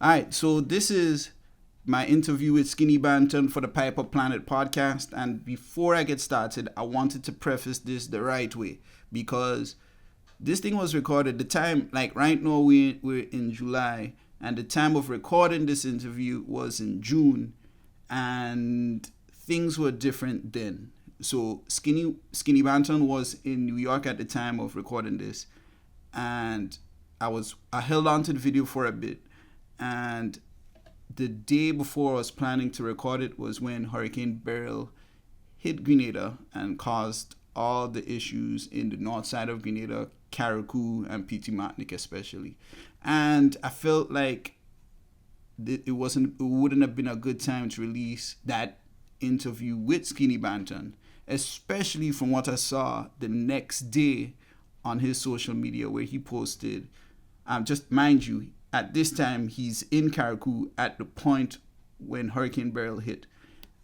All right, so this is my interview with Skinny Banton for the PiperPlanet podcast. And before I get started, I wanted to preface this the right way because this thing was recorded. The time, like right now, we're in July, and the time of recording this interview was in June, and things were different then. So Skinny Banton was in New York at the time of recording this, and I held on to the video for a bit, and the day before I was planning to record it was when Hurricane Beryl hit Grenada and caused all the issues in the north side of Grenada, Carriacou and PT Martinique especially. And I felt like it wouldn't have been a good time to release that interview with Skinny Banton, especially from what I saw the next day on his social media where he posted, just mind you, at this time he's in Carriacou at the point when Hurricane Beryl hit,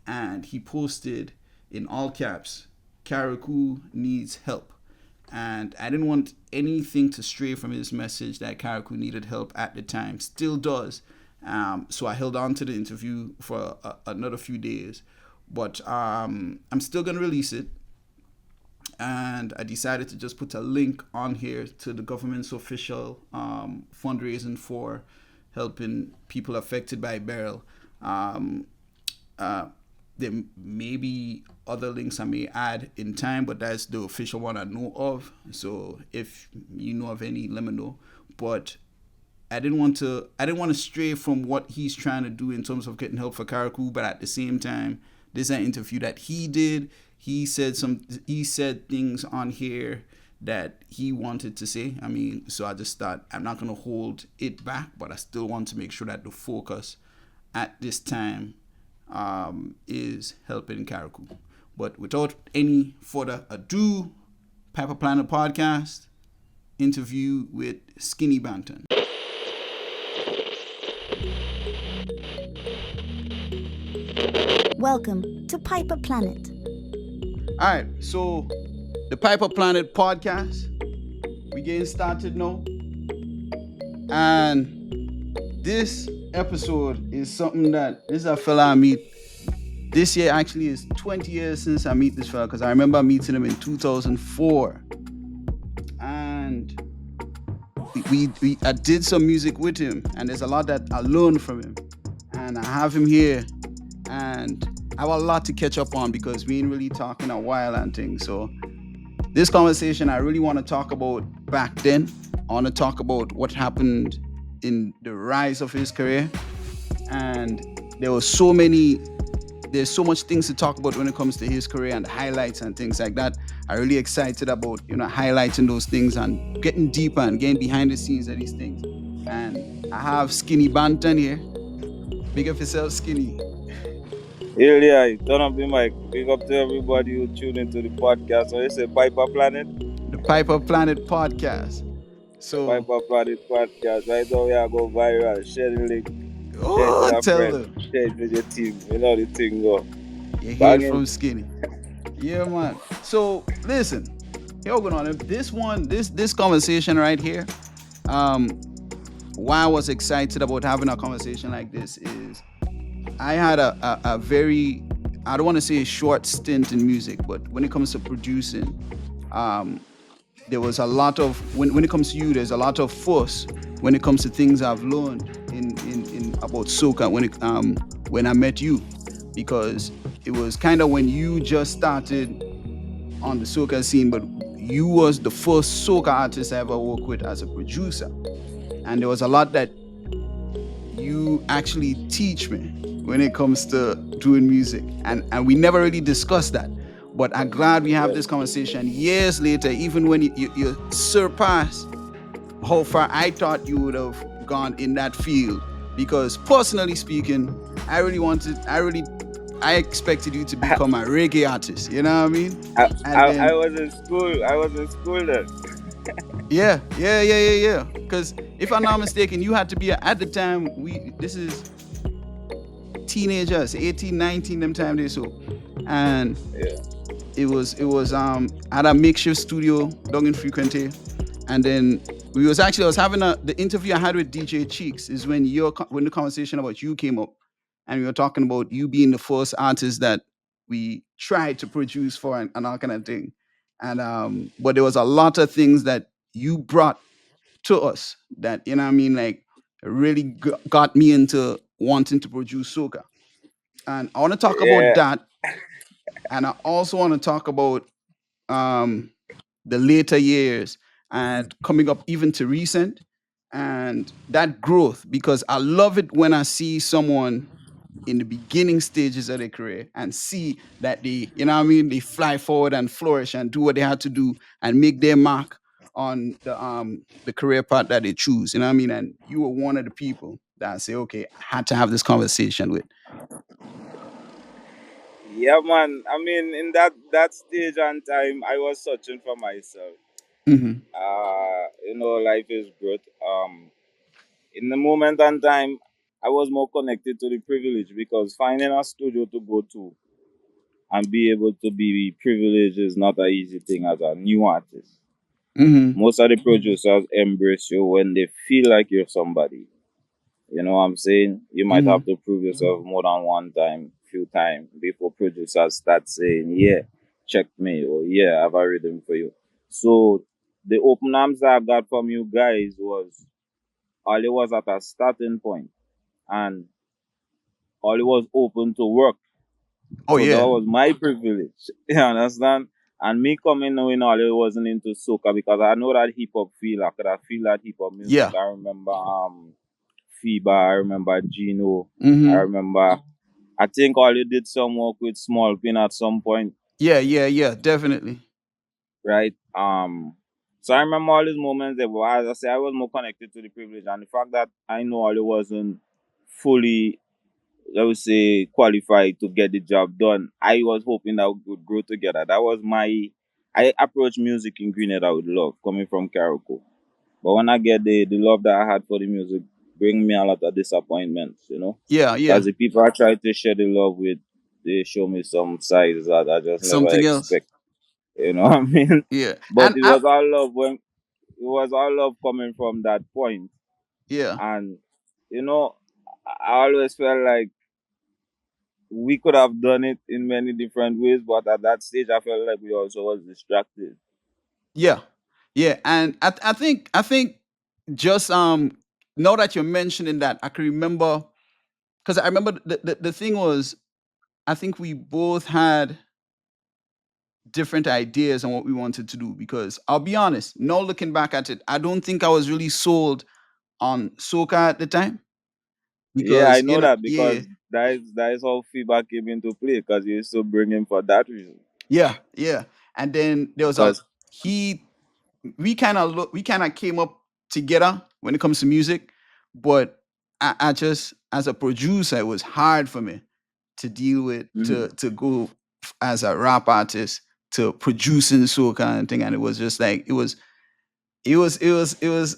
and he posted in all caps, Carriacou needs help. And I didn't want anything to stray from his message that Carriacou needed help at the time, still does. So I held on to the interview for another few days, but I'm still gonna release it. And I decided to just put a link on here to the government's official fundraising for helping people affected by Beryl. There may be other links I may add in time, but that's the official one I know of. So if you know of any, let me know. But I didn't want to stray from what he's trying to do in terms of getting help for Carriacou, but at the same time, this is an interview that he did. He said things on here that he wanted to say. I mean, so I just thought I'm not going to hold it back, but I still want to make sure that the focus at this time is helping Carriacou. But without any further ado, PiperPlanet podcast interview with Skinny Banton. Welcome to PiperPlanet. All right, so the PiperPlanet podcast, we getting started now, and this episode is something that this is a fella I meet. This year actually is 20 years since I meet this fella, because I remember meeting him in 2004, and I did some music with him, and there's a lot that I learned from him, and I have him here, and I have a lot to catch up on because we ain't really talking a while and things. So this conversation I really want to talk about back then. I want to talk about what happened in the rise of his career, and there's so much things to talk about when it comes to his career and highlights and things like that. I'm really excited about highlighting those things and getting deeper and getting behind the scenes of these things. And I have Skinny Banton here. Big up yourself, Skinny. Yeah, turn up the mic. Big up to everybody who tuned into the podcast. So you say PiperPlanet? The PiperPlanet podcast. So PiperPlanet podcast. Right now we are going viral. Share the link. Oh, tell them. Share it with your team. You know the thing go. You hear it from Skinny. Yeah, man. So listen, here we're going on. This conversation right here. Why I was excited about having a conversation like this is I had a very, I don't want to say a short stint in music, but when it comes to producing, there was a lot of, when it comes to you, there's a lot of force when it comes to things I've learned in about soca when I met you, because it was kind of when you just started on the soca scene, but you was the first soca artist I ever worked with as a producer, and there was a lot that you actually teach me when it comes to doing music, and we never really discussed that, but I'm glad we have this conversation years later, even when you surpass how far I thought you would have gone in that field, because personally speaking, I expected you to become a reggae artist, you know what I mean? I was in school then. Yeah. Because if I'm not mistaken, you had to be at the time. This is teenagers, 18, 19, them time they so, and it was at a makeshift studio down in Frequente, and then We was actually I was having the interview I had with DJ Cheeks is when when the conversation about you came up, and we were talking about you being the first artist that we tried to produce for and all kind of thing, and but there was a lot of things that you brought to us that you know what I mean like really got me into wanting to produce soca, and I want to talk about Yeah, that, and I also want to talk about um, the later years and coming up even to recent and that growth because I love it when I see someone in the beginning stages of their career and see that they, you know what I mean, they fly forward and flourish and do what they had to do and make their mark on the career path that they choose. You know what I mean? And you were one of the people that I say, okay, I had to have this conversation with. yeah, man. I mean, in that stage and time, I was searching for myself. Hmm. Life is growth. In the moment and time, I was more connected to the privilege because finding a studio to go to and be able to be privileged is not an easy thing as a new artist. Hmm. Most of the producers embrace you when they feel like you're somebody. You know what I'm saying? You might have Hmm. to prove yourself more than one time, few times before producers start saying, "Yeah, check me," or "Yeah, I have a rhythm for you." So the open arms that I got from you guys was all it was at a starting point, and all it was open to work. Oh So that yeah. was my privilege. You understand? And me coming knowing all it wasn't into soca because I know that hip hop feel. I could have feel that hip hop music. Yeah. I remember FIBA, I remember Gino, I Hmm. remember I think all you did some work with Small Pin at some point, Yeah, yeah, yeah, definitely. right? So I remember all these moments there, but as I say, I was more connected to the privilege and the fact that I know all it wasn't fully, I would say, qualified to get the job done. I was hoping that we would grow together. That was I approached music in Grenada with love, coming from Carrico. But when I get the love that I had for the music, bring me a lot of disappointments, Yeah, yeah. Because the people I try to share the love with, they show me some sides that I just never Something else. expect. You know what I mean? Yeah. But And it I was all love when it was all love coming from that point. yeah. And you know, I always felt like we could have done it in many different ways, but at that stage I felt like we also was distracted. Yeah. Yeah. And I think just now that you're mentioning that, I can remember because I remember the thing was I think we both had different ideas on what we wanted to do because I'll be honest, now looking back at it, I don't think I was really sold on soca at the time Yeah, I because you know know, that yeah, because that is how feedback came into play because you used to bring him for that reason. yeah, yeah. And then there was a Because he we kind of came up together when it comes to music, but I just as a producer, it was hard for me to deal with to go as a rap artist to producing soca and thing, and it was just like it was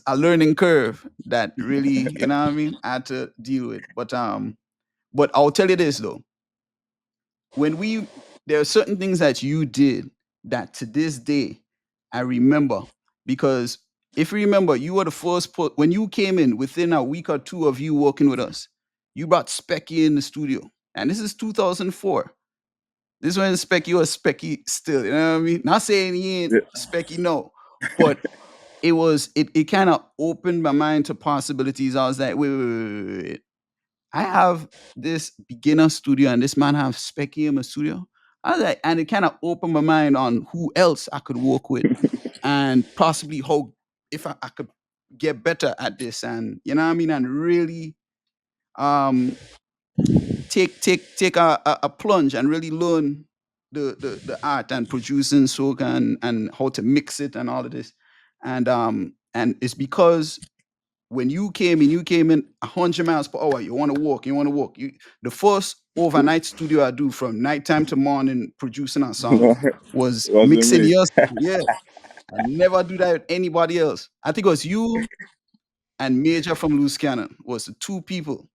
a learning curve that really you know what I mean I had to deal with, but I'll tell you this though when we there are certain things that you did that to this day I remember because if you remember, you were the first when you came in within a week or two of you working with us, you brought Specky in the studio, and this is 2004. This when Specky was Specky still, you know what I mean? Not saying he ain't Specky, no, but it kind of opened my mind to possibilities. I was like, wait. I have this beginner studio and this man have Specky in my studio. I was like, and it kind of opened my mind on who else I could work with and possibly how if I could get better at this and you know what I mean and really um take a plunge and really learn the art and producing soca and how to mix it and all of this. And it's because when you came in 100 miles per hour. You want to walk. You want to walk. The first overnight studio I do from nighttime to morning producing a song it was wasn't mixing me. your song. Yeah, I never do that with anybody else. I think it was you and Major from Loose Cannon was the two people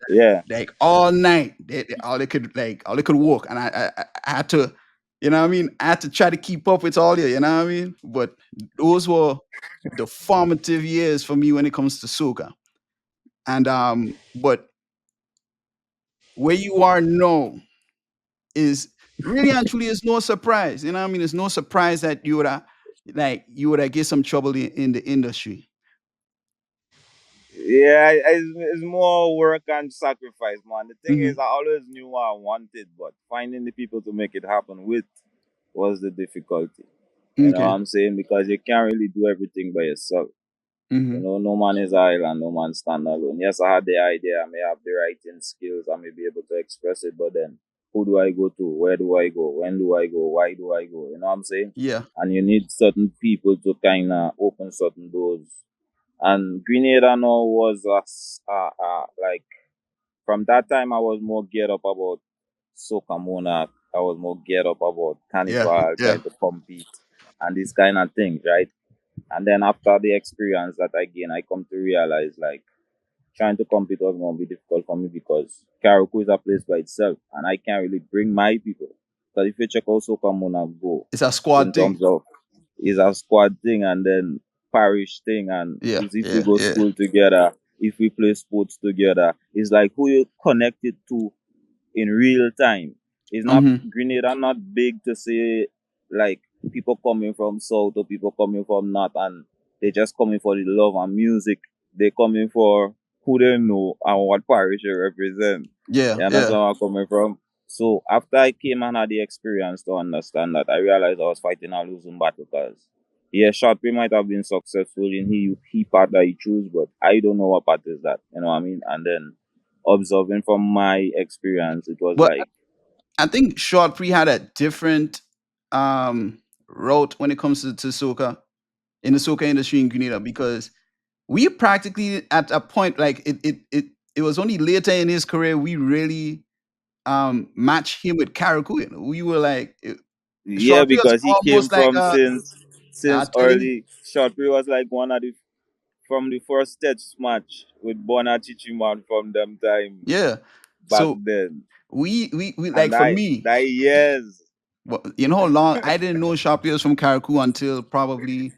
Yeah. like all night. All they could walk, and I had to. You know what I mean? I had to try to keep up with all you, you know what I mean? But those were the formative years for me when it comes to soca. And but where you are now is really and truly is no surprise. You know what I mean? It's no surprise that you would have get some trouble in the industry. Yeah, it's more work and sacrifice, man. The thing is, Hmm. I always knew what I wanted, but finding the people to make it happen with was the difficulty. You know what Okay. I'm saying? Because you can't really do everything by yourself. You Hmm. know, no man is island, no man stand alone. Yes, I had the idea, I may have the writing skills, I may be able to express it, but then who do I go to? Where do I go? When do I go? Why do I go? You know what I'm saying? Yeah. And you need certain people to kind of open certain doors. And Grenada now was like from that time I was more geared up about Soca Monarch. I was more geared up about Yeah. Carnival, Yeah. trying to compete and these kind of things, right? And then after the experience that I gained, I come to realize like trying to compete was going to be difficult for me because Karaoke is a place by itself and I can't really bring my people. Because if you check out Soca Monarch Go, It's a in squad thing. terms of is a squad thing and then parish thing and Yeah. is if we Yeah. go Yeah. school together, if we play sports together, it's like who you connected to in real time. It's not Hmm. Grenada not big to say like people coming from south or people coming from north and they just coming for the love and music. They coming for who they know and what parish they represent. Yeah. You Yeah. understand where I'm coming from? So after I came and had the experience to understand that, I realized I was fighting a losing battle because yeah, Shotby might have been successful in he part that he chose, but I don't know what part is that. You know what I mean? And then observing from my experience, it was But like, I think Short Pre had a different route when it comes to soca in the soca industry in Grenada because we practically at a point like it was only later in his career we really matched him with Karakuyan. We were like yeah, Short Pre was because he came almost like from I since telling you, early. Shotby was like one of the from the first test match with Bona Chichiman from them time yeah. back So then, we like and for me, that years. well, you know how long I didn't know Short Pre was from Karaku until probably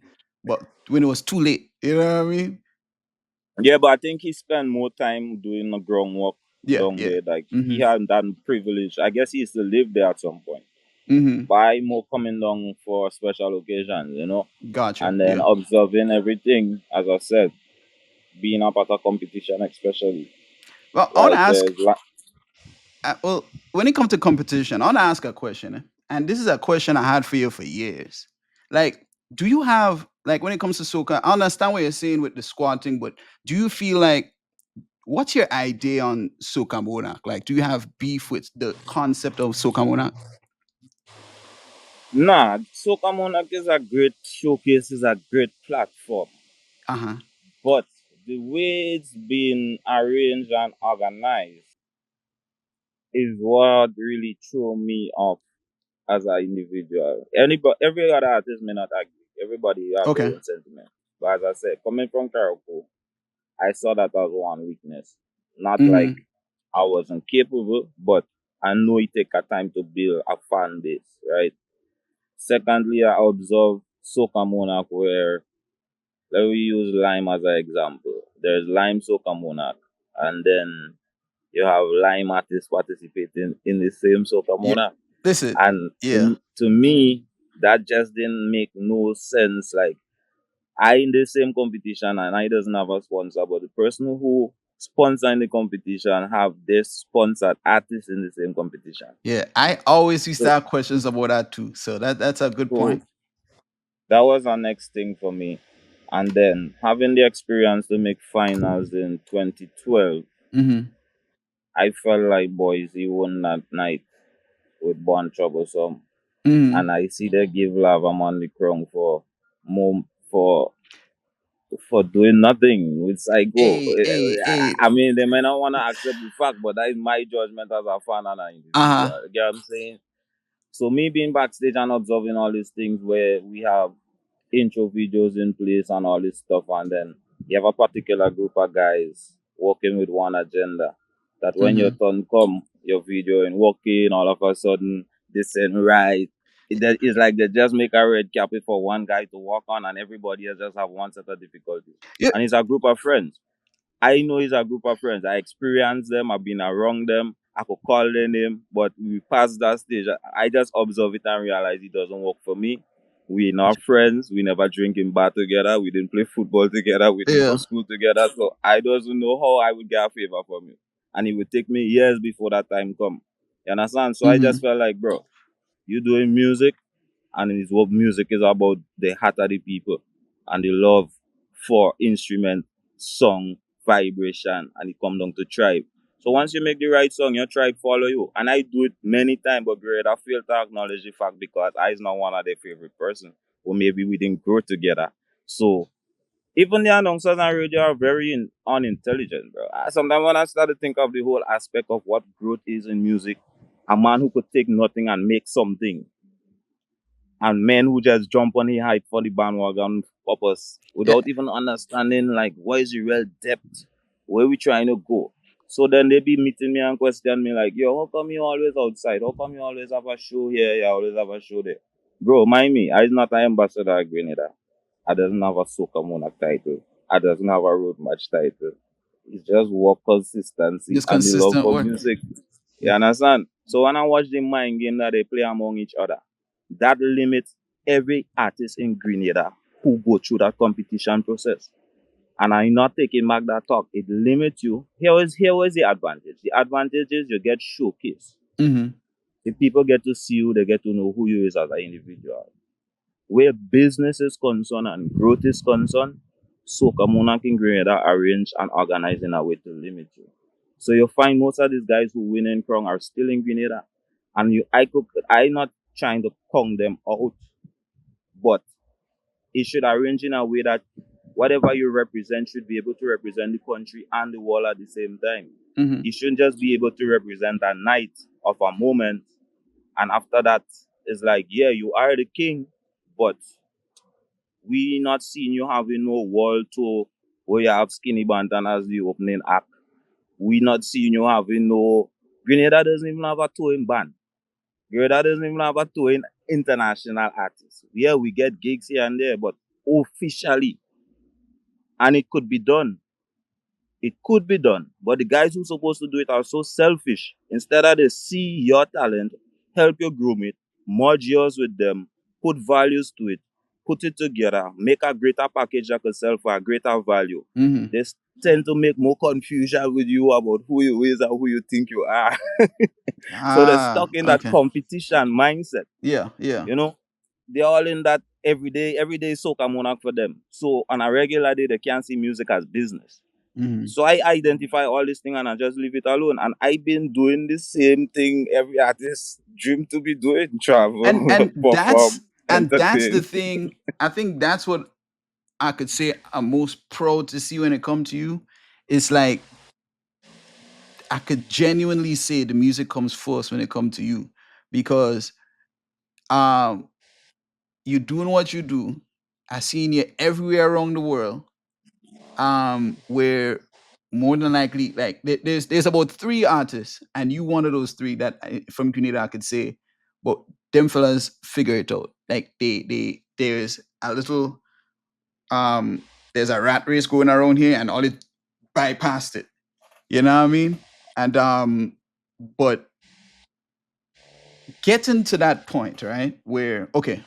but when it was too late. You know what I mean? Yeah, but I think he spent more time doing the groundwork Yeah, down yeah. there. Like he Mm-hmm. had that privilege. I guess he used to live there at some point. Mm-hmm. By more coming down for special occasions, Gotcha. and then Yeah. observing everything, as I said, being up at a competition, especially. Well, I want to Like ask. Well, when it comes to competition, I want to ask a question, and this is a question I had for you for years. Like, do you have like when it comes to soca? I understand what you're saying with the squatting, but do you feel like what's your idea on soca monarch? Like, do you have beef with the concept of soca monarch? nah, Soca Monarch is a great showcase, is a great platform, Uh huh. but the way it's been arranged and organized is what really threw me off as an individual. Every other artist may not agree. Everybody have their Okay. own sentiment. But as I said, coming from Caracol, I saw that as one weakness. Not like Mm-hmm. I wasn't capable, but I know it take a time to build a fan base, right? Secondly, I observed Soca Monarch where let me use Lime as an example. There's Lime Soca Monarch, and then you have Lime artists participating in the same Soca Yeah. Monarch. Listen. And Yeah. to me, that just didn't make no sense. Like I in the same competition and I doesn't have a sponsor, but the person who sponsoring the competition have their sponsored artists in the same competition. Yeah. I always used to So have questions about that too. So that's a good so point. that was the next thing for me. And then having the experience to make finals in 2012, Mm-hmm. I felt like boys, he won that night with Born Troublesome. Mm-hmm. And I see they give love I'm on the crown for more for doing nothing with Psycho. Hey, hey. I mean, they may not want to accept the fact, but that is my judgment as a fan and an Uh huh. individual. You get what I'm saying? So me being backstage and observing all these things where we have intro videos in place and all this stuff, and then you have a particular group of guys working with one agenda. That when your Mm-hmm. turn come, your video and working, all of a sudden this ain't right. that is like they just make a red carpet for one guy to walk on, and everybody else just have one set of difficulties. Yeah. And it's a group of friends. I know it's a group of friends. I experienced them. I've been around them. I could call their name, but we passed that stage. I just observe it and realize it doesn't work for me. We're not friends. We never drink in bar together. We didn't play football together. We didn't go Yeah. to school together. So I doesn't know how I would get a favor from you. And it would take me years before that time come. You understand? So I Mm-hmm. just felt like, bro, you doing music, and it's what music is about, the heart of the people and the love for instrument, song, vibration, and it come down to tribe. So once you make the right song, your tribe follow you. And I do it many times, but great, I fail to acknowledge the fact because I is not one of their favorite person. Or maybe we didn't grow together. So even the announcers and radio are very unintelligent, bro. Sometimes when I start to think of the whole aspect of what growth is in music, a man who could take nothing and make something, and men who just jump on the hype for the bandwagon purpose Yeah. without even understanding like what is the real depth, where we trying to go. So then they be meeting me and question me like, yo, how come you always outside? How come you always have a show here? You always have a show there. Bro, mind me, I is not an ambassador at Grenada. I doesn't have a Soca Monarch title. I doesn't have a road match title. It's just work consistency Just and the love consistent for work. music. You understand? So when I watch the mind game that they play among each other, that limits every artist in Grenada who go through that competition process. And I'm not taking back that talk. It limits you. Here is the advantage. The advantage is you get showcased. Mm-hmm. The people get to see you, they get to know who you is as an individual. Where business is concerned and growth is concerned, Soca Monarch in Grenada arrange and organize in a way to limit you. So you find most of these guys who win in Crown are still in Grenada. And I not trying to count them out, but it should arrange in a way that whatever you represent should be able to represent the country and the world at the same time. Mm-hmm. You shouldn't just be able to represent a night of a moment, and after that, it's like, yeah, you are the king, but we not seeing you having no world tour where you have Skinny Banton as the opening act. We not seeing you having no. Grenada doesn't even have a touring band. Grenada doesn't even have a touring international artist. Yeah, we get gigs here and there, but officially, and it could be done. It could be done. But the guys who supposed to do it are so selfish. Instead of they see your talent, help you groom it, merge yours with them, put values to it, put it together, make a greater package that could sell for a greater value. Mm-hmm. They tend to make more confusion with you about who you is and who you think you are. So they're Ah, stuck in that okay. competition mindset. Yeah, yeah. You know, they're all in that every day soca monarch for them. So on a regular day, they can't see music as business. Mm-hmm. So I identify all these things and I just leave it alone. And I've been doing the same thing every artist dream to be doing: And travel, and that's perform, and that's the entertain. thing. I think that's what I could say I'm most proud to see when it comes to you. It's like I could genuinely say the music comes first when it comes to you because um you doing what you do. I seen you everywhere around the world. Where more than likely, like there's about three artists, and you one of those three that from Grenada I could say, but them fellas figure it out. Like they there's a little um there's a rat race going around here, and all it bypassed it. You know what I mean? And but getting to that point, right, where okay,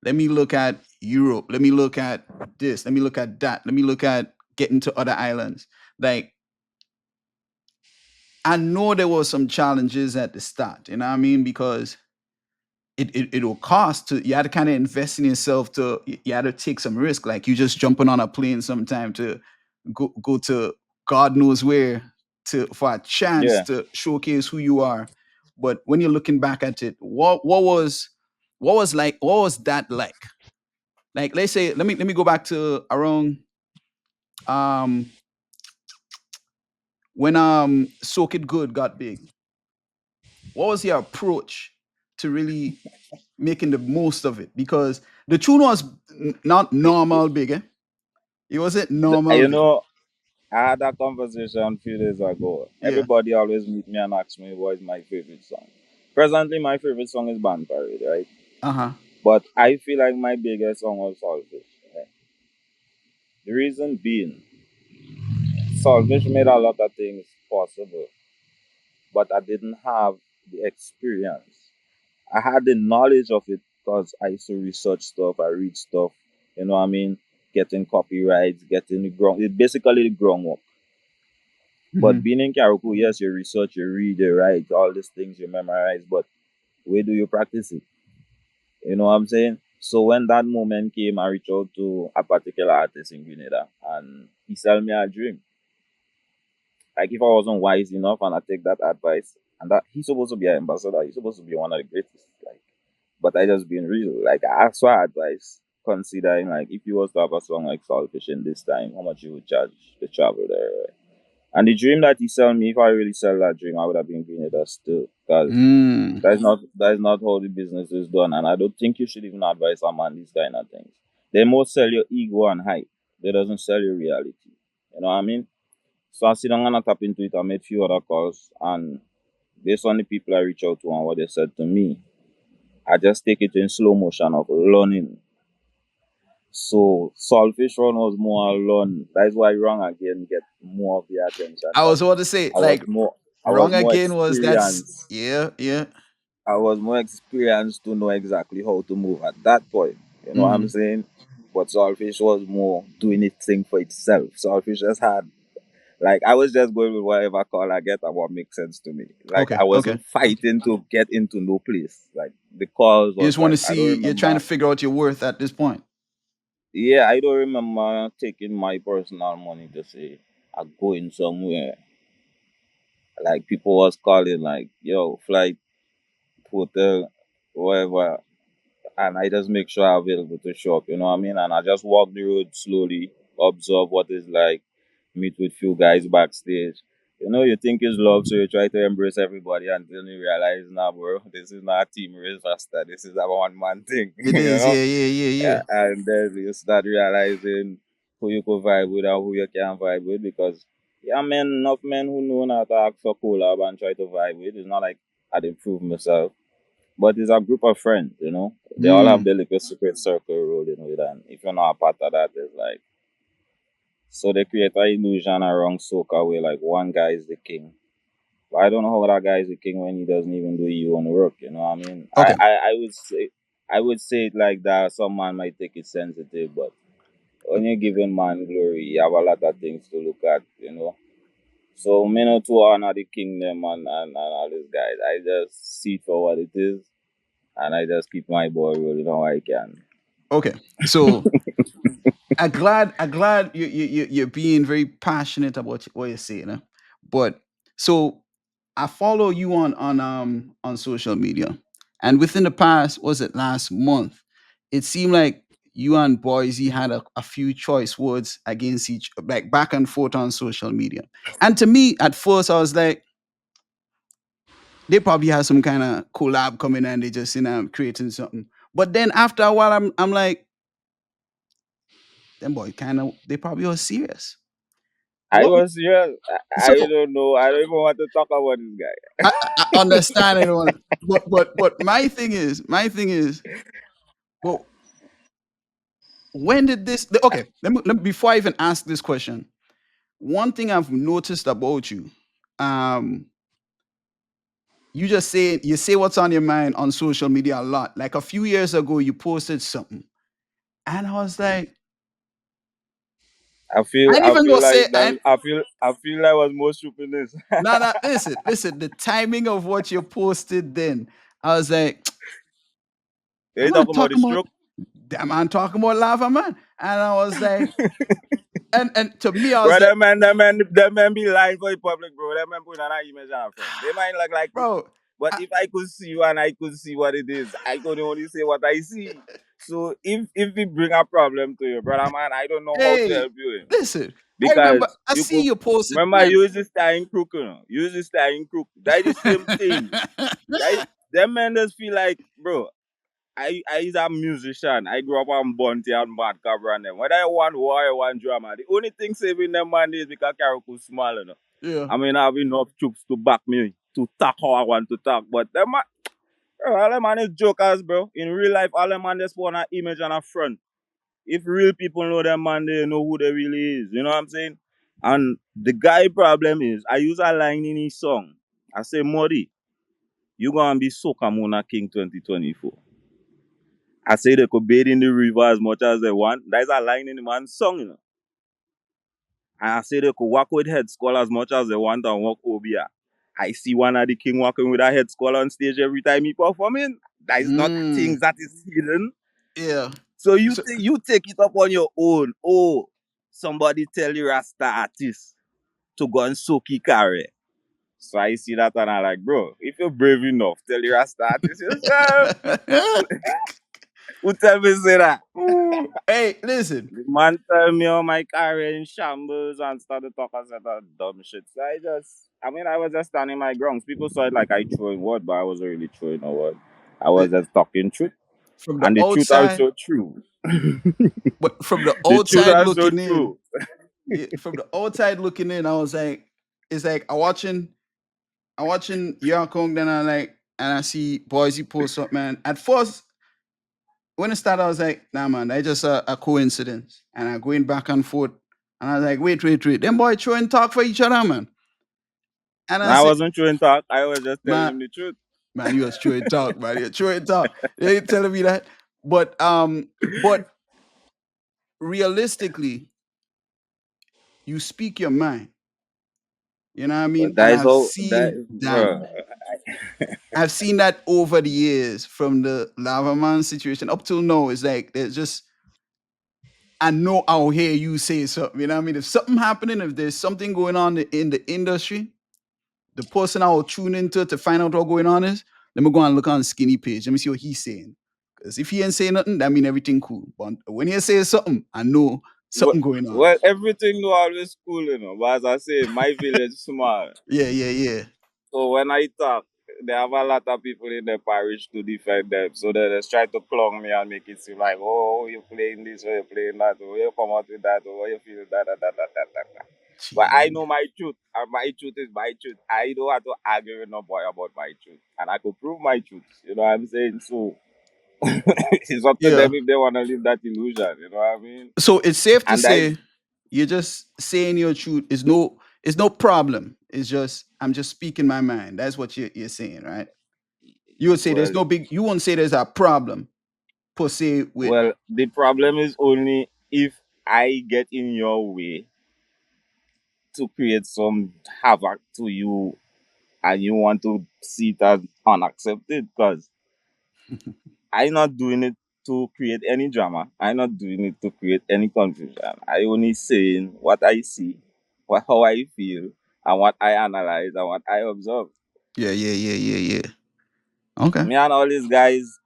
let me look at Europe, let me look at this, let me look at that, let me look at getting to other islands. Like I know there was some challenges at the start, you know what I mean? Because it'll cost to you had to kind of invest in yourself to you had to take some risk. Like you just jumping on a plane sometime to go to God knows where to for a chance Yeah. to showcase who you are. But when you're looking back at it, what was that like? Like let's say let me go back to around um when Soak It Good got big. What was your approach to really making the most of it? Because the tune was not normal big, eh? It wasn't normal You big. know, I had that conversation a few days ago. Yeah. Everybody always meet me and ask me what is my favorite song. Presently, my favorite song is Band Parade, right? Uh-huh. But I feel like my biggest song was Salvage. Right? The reason being, Salvage made a lot of things possible, but I didn't have the experience. I had the knowledge of it because I used to research stuff, I read stuff, you know what I mean? Getting copyrights, getting the ground, it's basically the groundwork. But Hmm. being in Karaku, yes, you research, you read, you write, all these things you memorize, but where do you practice it? You know what I'm saying? So when that moment came, I reached out to a particular artist in Grenada and he sold me a dream. Like if I wasn't wise enough and I take that advice, and that he's supposed to be an ambassador, he's supposed to be one of the greatest. Like, but I just being real. Like I asked for advice, considering like if you was to have a song like Saltfish in this time, how much you would charge to travel there. Right? And the dream that he sold me, if I really sell that dream, I would have been Grenada still. Because Mm. that is not how the business is done. And I don't think you should even advise a man these kind of things. They more sell your ego and hype. They doesn't sell your reality. You know what I mean? So I sit down and I tap into it. I made few other calls and based on the people I reach out to and what they said to me, I just take it in slow motion of learning. So Saltfish Run was more learn. That's why Wrong Again get more of the attention. I was Cause about to say, I was like, more I was wrong more again was that's experienced. yeah, yeah. I was more experienced to know exactly how to move at that point. You know what I'm Hmm. saying? But Saltfish was more doing its thing for itself. Saltfish just had like I was just going with whatever call I get and what makes sense to me. Like Okay, I okay. wasn't fighting to get into no place. Like the calls You was just want to like I don't see you're trying remember. to figure out your worth at this point. Yeah, I don't remember taking my personal money to say I'm going somewhere. Like people was calling like, yo, flight, hotel, whatever. And I just make sure I'm available to shop, you know what I mean? And I just walk the road slowly, observe what it's like, meet with few guys backstage. You know, you think it's love, so you try to embrace everybody until you realize, nah, bro, this is not a team race, Rasta. This is a one man thing, It you is, know? yeah, yeah, yeah, yeah. And then you start realizing who you could vibe with and who you can't vibe with because, yeah, men, enough men who know how to ask for collab and try to vibe with. It's not like I'd improve myself. But it's a group of friends, you know. They all have Mm. their little secret circle rolling with, and if you're not a part of that, it's like so they create an illusion around soca where like one guy is the king. But I don't know how that guy is the king when he doesn't even do you on work. You know what I mean? Okay. I would say it like that. Some man might take it sensitive, but when you're giving man glory, you have a lot of things to look at. You know. So me not to honor the kingdom and all these guys. I just see it for what it is, and I just keep my ball rolling how I can. Okay. So I'm glad you're being very passionate about what you're saying. But so I follow you on social media, and within the past, was it last month? It seemed like you and Boise had a few choice words against each, like back and forth on social media. And to me, at first, I was like, they probably have some kind of collab coming and they just creating something. But then after a while, I'm like, them boy kind of they probably are serious. I What was serious. I so don't know. I don't even want to talk about this guy. I understand it on, but my thing is, well, when did this? Okay, before I even ask this question, one thing I've noticed about you, um, you say what's on your mind on social media a lot. Like a few years ago, you posted something, and I was like, I I feel ain't I even feel gonna say, like that I feel like I was more stupid than this. nah, nah. Listen. The timing of what you posted then, I was like, They that man talking about the talking about stroke. that man talking about lava man, and I was like, and to me, I was Bro, like, that man be lying for the public, bro. That man put on an image and friend. They might look like it. bro, But I, if I could see you and I could see what it is, I could only say what I see. So if we bring a problem to you, brother man, I don't know how to hey, help you. listen, I remember Because I you see could you posted, remember man. use this tying crook, you know. Use this tying crook. That is the same thing. That them men just feel like, bro, I is a musician. I grew up on Bunty and Bad Cabra and them. Whether I want war, I want drama. The only thing saving them man is because Karaku small, you know. Yeah, I mean I have enough troops to back me to talk how I want to talk. But them man, Bro, all them man is jokers, bro. In real life, all them man just want an image and a front. If real people know them man, they know who they really is. You know what I'm saying? And the guy problem is, I use a line in his song. I say, Modi, you gonna be Soca Mona King 2024. I say they could bathe in the river as much as they want. That's a line in the man's song, you know. And I say they could walk with head skull as much as they want and walk Obia. I see one of the king walking with a head skull on stage every time he performing. That is not Mm, things that is hidden. yeah. So you So, you take it up on your own. Oh, somebody tell you Rasta artist to go and soak carry. So I see that and I'm like, bro, if you're brave enough, tell your Rasta artist yourself. Who tell me say that? Ooh. Hey, listen. The man tell me on my career in shambles and started talking about dumb shit. So I mean, I was just standing my grounds. People saw it like I throwing word, but I wasn't really throwing a word. I was li- just talking truth. From the And the truth outside, also true. but from the The truth outside also looking in, true. yeah, from the outside looking in, I was like, it's like I watching Yakong, then I like, and I see Boise post up, man. At first, when it started, I was like, nah, man, that's just a coincidence. And I going back and forth, and I was like, wait, them boy throwing talk for each other, man. And And I I said, wasn't throwing talk. I was just telling man, him the truth. man, you was throwing talk, man, you throwing talk. They ain't telling me that, but realistically, you speak your mind. You know what I mean? But And that is how that bro. I've seen that over the years from the Lava Man situation up till now. It's like there's just I know I'll hear you say something. You know what I mean? If something happening, if there's something going on in the industry, the person I will tune into to find out what going on is, let me go and look on Skinny page. Let me see what he's saying. Because if he ain't saying nothing, that mean everything cool. But when he says something, I know Well, something going on. well, everything no always cool, you know. But as I say, my village small. Yeah, yeah, yeah. So when I talk, they have a lot of people in the parish to defend them. So they just try to clone me and make it seem like, oh, you're playing this, or you're playing that, or you come out with that, or you feel that. But I Gee. know my truth, and my truth is my truth. I don't have to argue with no boy about my truth. And I could prove my truth. You know what I'm saying? So it's up to Yeah. them if they want to live that illusion. You know what I mean? So it's safe to And I, say you're just saying your truth. Is no problem. It's just I'm just speaking my mind. That's what you're saying, right? You would say there's well, no big. You wouldn't say there's a problem per se with. well, the problem is only if I get in your way to create some havoc to you and you want to see it as unaccepted because I'm not doing it to create any drama. I'm not doing it to create any confusion. I only saying what I see, how I feel, and what I analyze and what I observe. Yeah, yeah, yeah, yeah, yeah. Okay. Me and all these guys,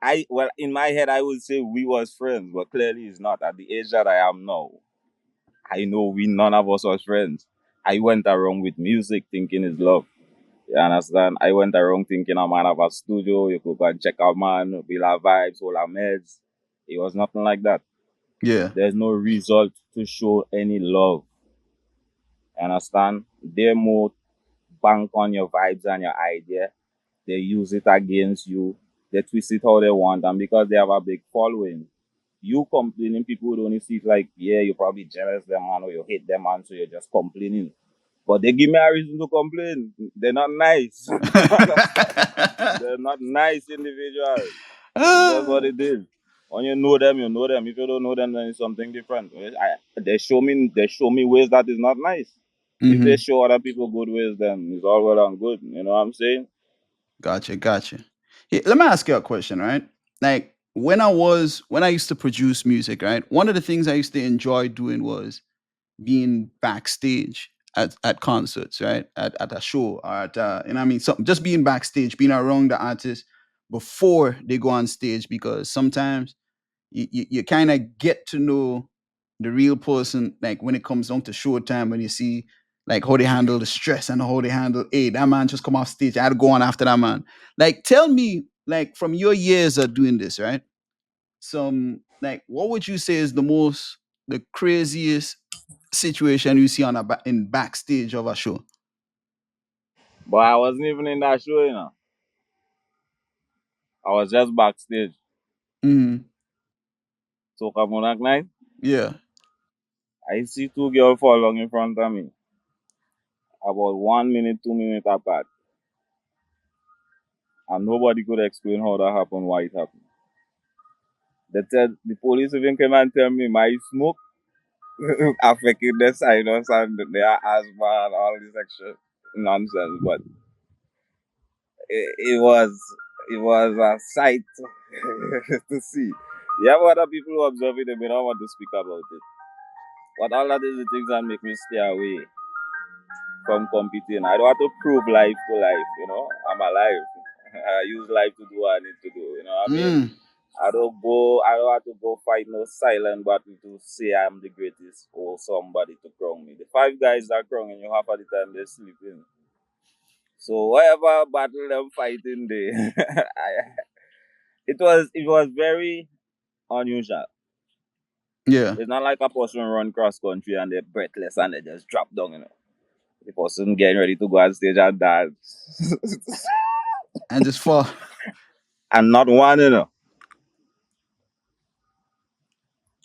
in my head I would say we was friends, but clearly it's not. At the age that I am now, I know we none of us was friends. I went around with music thinking it's love. You understand? I went around thinking a man have a studio, you could go and check out man, feel our vibes, all our meds. It was nothing like that. Yeah. There's no result to show any love. You understand? They're more bank on your vibes and your idea. They use it against you. They twist it how they want, and because they have a big following, you complaining, people would only see it like, yeah, you're probably jealous them man or you hate them man, so you're just complaining. But they give me a reason to complain. They're not nice. Understand? They're not nice individuals. It's just what Ah. it is. When you know them, you know them. If you don't know them, then it's something different. They show me ways that is not nice. If they Mm-hmm. show other people good ways, then it's all well and good. You know what I'm saying? Gotcha. Yeah, let me ask you a question, right? Like when I used to produce music, right? One of the things I used to enjoy doing was being backstage at concerts, right? At a show or you know what I mean, something just being backstage, being around the artist before they go on stage because sometimes you kind of get to know the real person like when it comes down to showtime when you see like how they handle the stress and how they handle hey that man just come off stage I had to go on after that man like tell me like from your years of doing this right some like what would you say is the craziest situation you see in backstage of a show. But I wasn't even in that show, you know. I was just backstage. Mm-hmm. Soca Monarch night. Yeah. I see two girls fall along in front of me. About 1 minute, 2 minutes apart. And nobody could explain how that happened, why it happened. They said the police even came and tell me my smoke affected the sinus and their asthma and all this extra nonsense. But it was a sight to see. You have other people who observe it, they may not want to speak about it. But all that is the things that make me stay away from competing. I don't have to prove life to life. I'm alive. I use life to do what I need to do. You know what I mean? Mm. I don't have to go fight no silent battle to say I'm the greatest or somebody to crown me. The five guys that crown you half of the time they're sleeping. So whatever battle them fighting there, it was very unusual. Yeah. It's not like a person run cross country and they're breathless and they just drop down. The person getting ready to go on stage and dance. And just fall. And not one.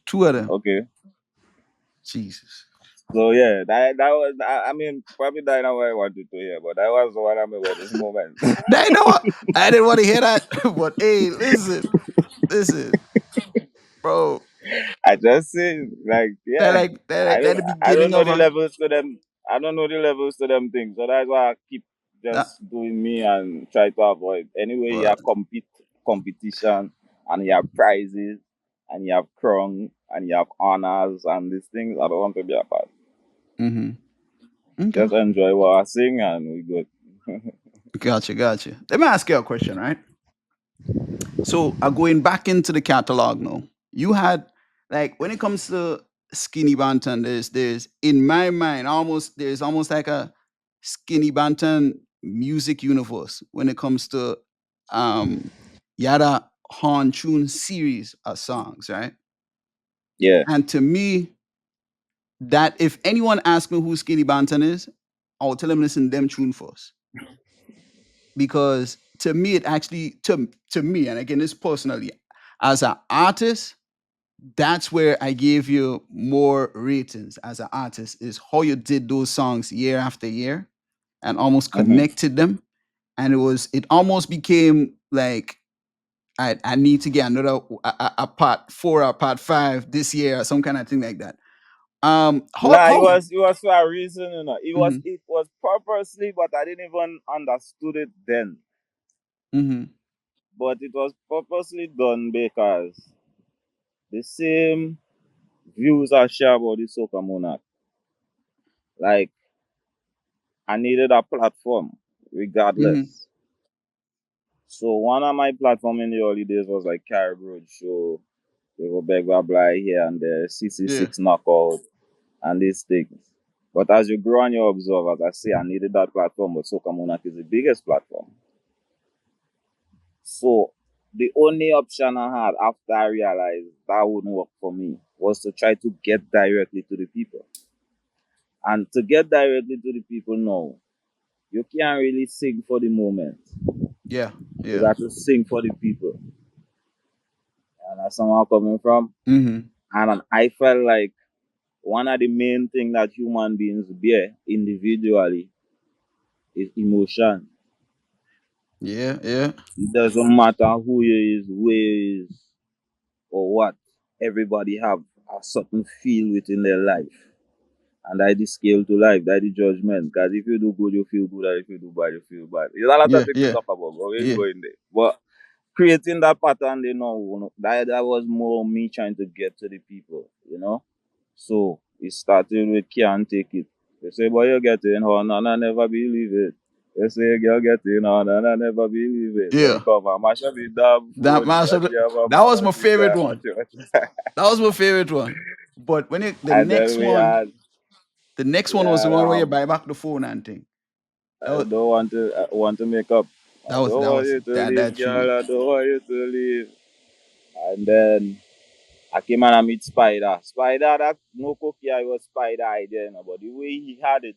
Two of them. Okay. Jesus. So yeah, that was I mean probably that not what I wanted to hear, but that was what I'm about this moment. They know what? I didn't want to hear that. But hey, listen, bro. I just say like That yeah. like I that don't that the I don't beginning know of the a levels to them. I don't know the levels to them things. So that's why I keep that, just doing me and try to avoid. Anyway, you but have competition and you have prizes and you have crown and you have honors and these things. I don't want to be a part. mm-hmm. Okay. Just enjoy what I sing and we good. Gotcha. Let me ask you a question, right? So going back into the catalog now, you had like when it comes to Skinny Banton, there's in my mind there's almost like a Skinny Banton music universe when it comes to um Yada Hune tune series of songs, right? Yeah. And to me, that if anyone asks me who Skinny Banton is, I'll tell them listen them tune first. Because to me it actually to me, and again this personally, as an artist, that's where I gave you more ratings as an artist is how you did those songs year after year and almost Hmm. connected them. And it almost became like I need to get another a part four or part five this year or some kind of thing like that. Nah, it How was it was for a reason. It was mm-hmm, it was purposely, but I didn't even understood it then. mm-hmm, But it was purposely done because the same views I share about the Soca Monarch. Like I needed a platform, mm-hmm, regardless. So one of my platform in the early days was like Carib Road Show, they go beg blah blah here and there, yeah, CC6 knockout, and these things. But as you grow and you observe, as I say, I needed that platform, but Soca Monarch is the biggest platform. So the only option I had after I realized that wouldn't work for me was to try to get directly to the people. And to get directly to the people now, you can't really sing for the moment. yeah, You yeah, got to sing for the people. And that's somewhere I'm coming from. mm-hmm, And I felt like one of the main things that human beings bear individually is emotion. yeah, It doesn't matter who you is, where you is, or what. Everybody have a certain feel within their life. And that is the scale to life, that is the judgment. Because if you do good, you feel good, and if you do bad, you feel bad. There's a lot of yeah, things to yeah, talk about, but we ain't yeah, going there. But creating that pattern, that was more me trying to get to the people. So it started with can't take it. They say, boy, you get in on and I never believe it. They say, girl, get in on and I never believe it. Then yeah. you come and mash up the damn That phone. master, That you have a that was man my at the favorite one. time. That was my favorite one. But when the And next then one, we was the had one where you buy back the phone and thing. That I was don't want to make up. I don't want you to that leave, tune. girl. I don't want you to leave. And then I came and I meet Spider. Spider, that no cookie, I was Spider idea, but the way he had it,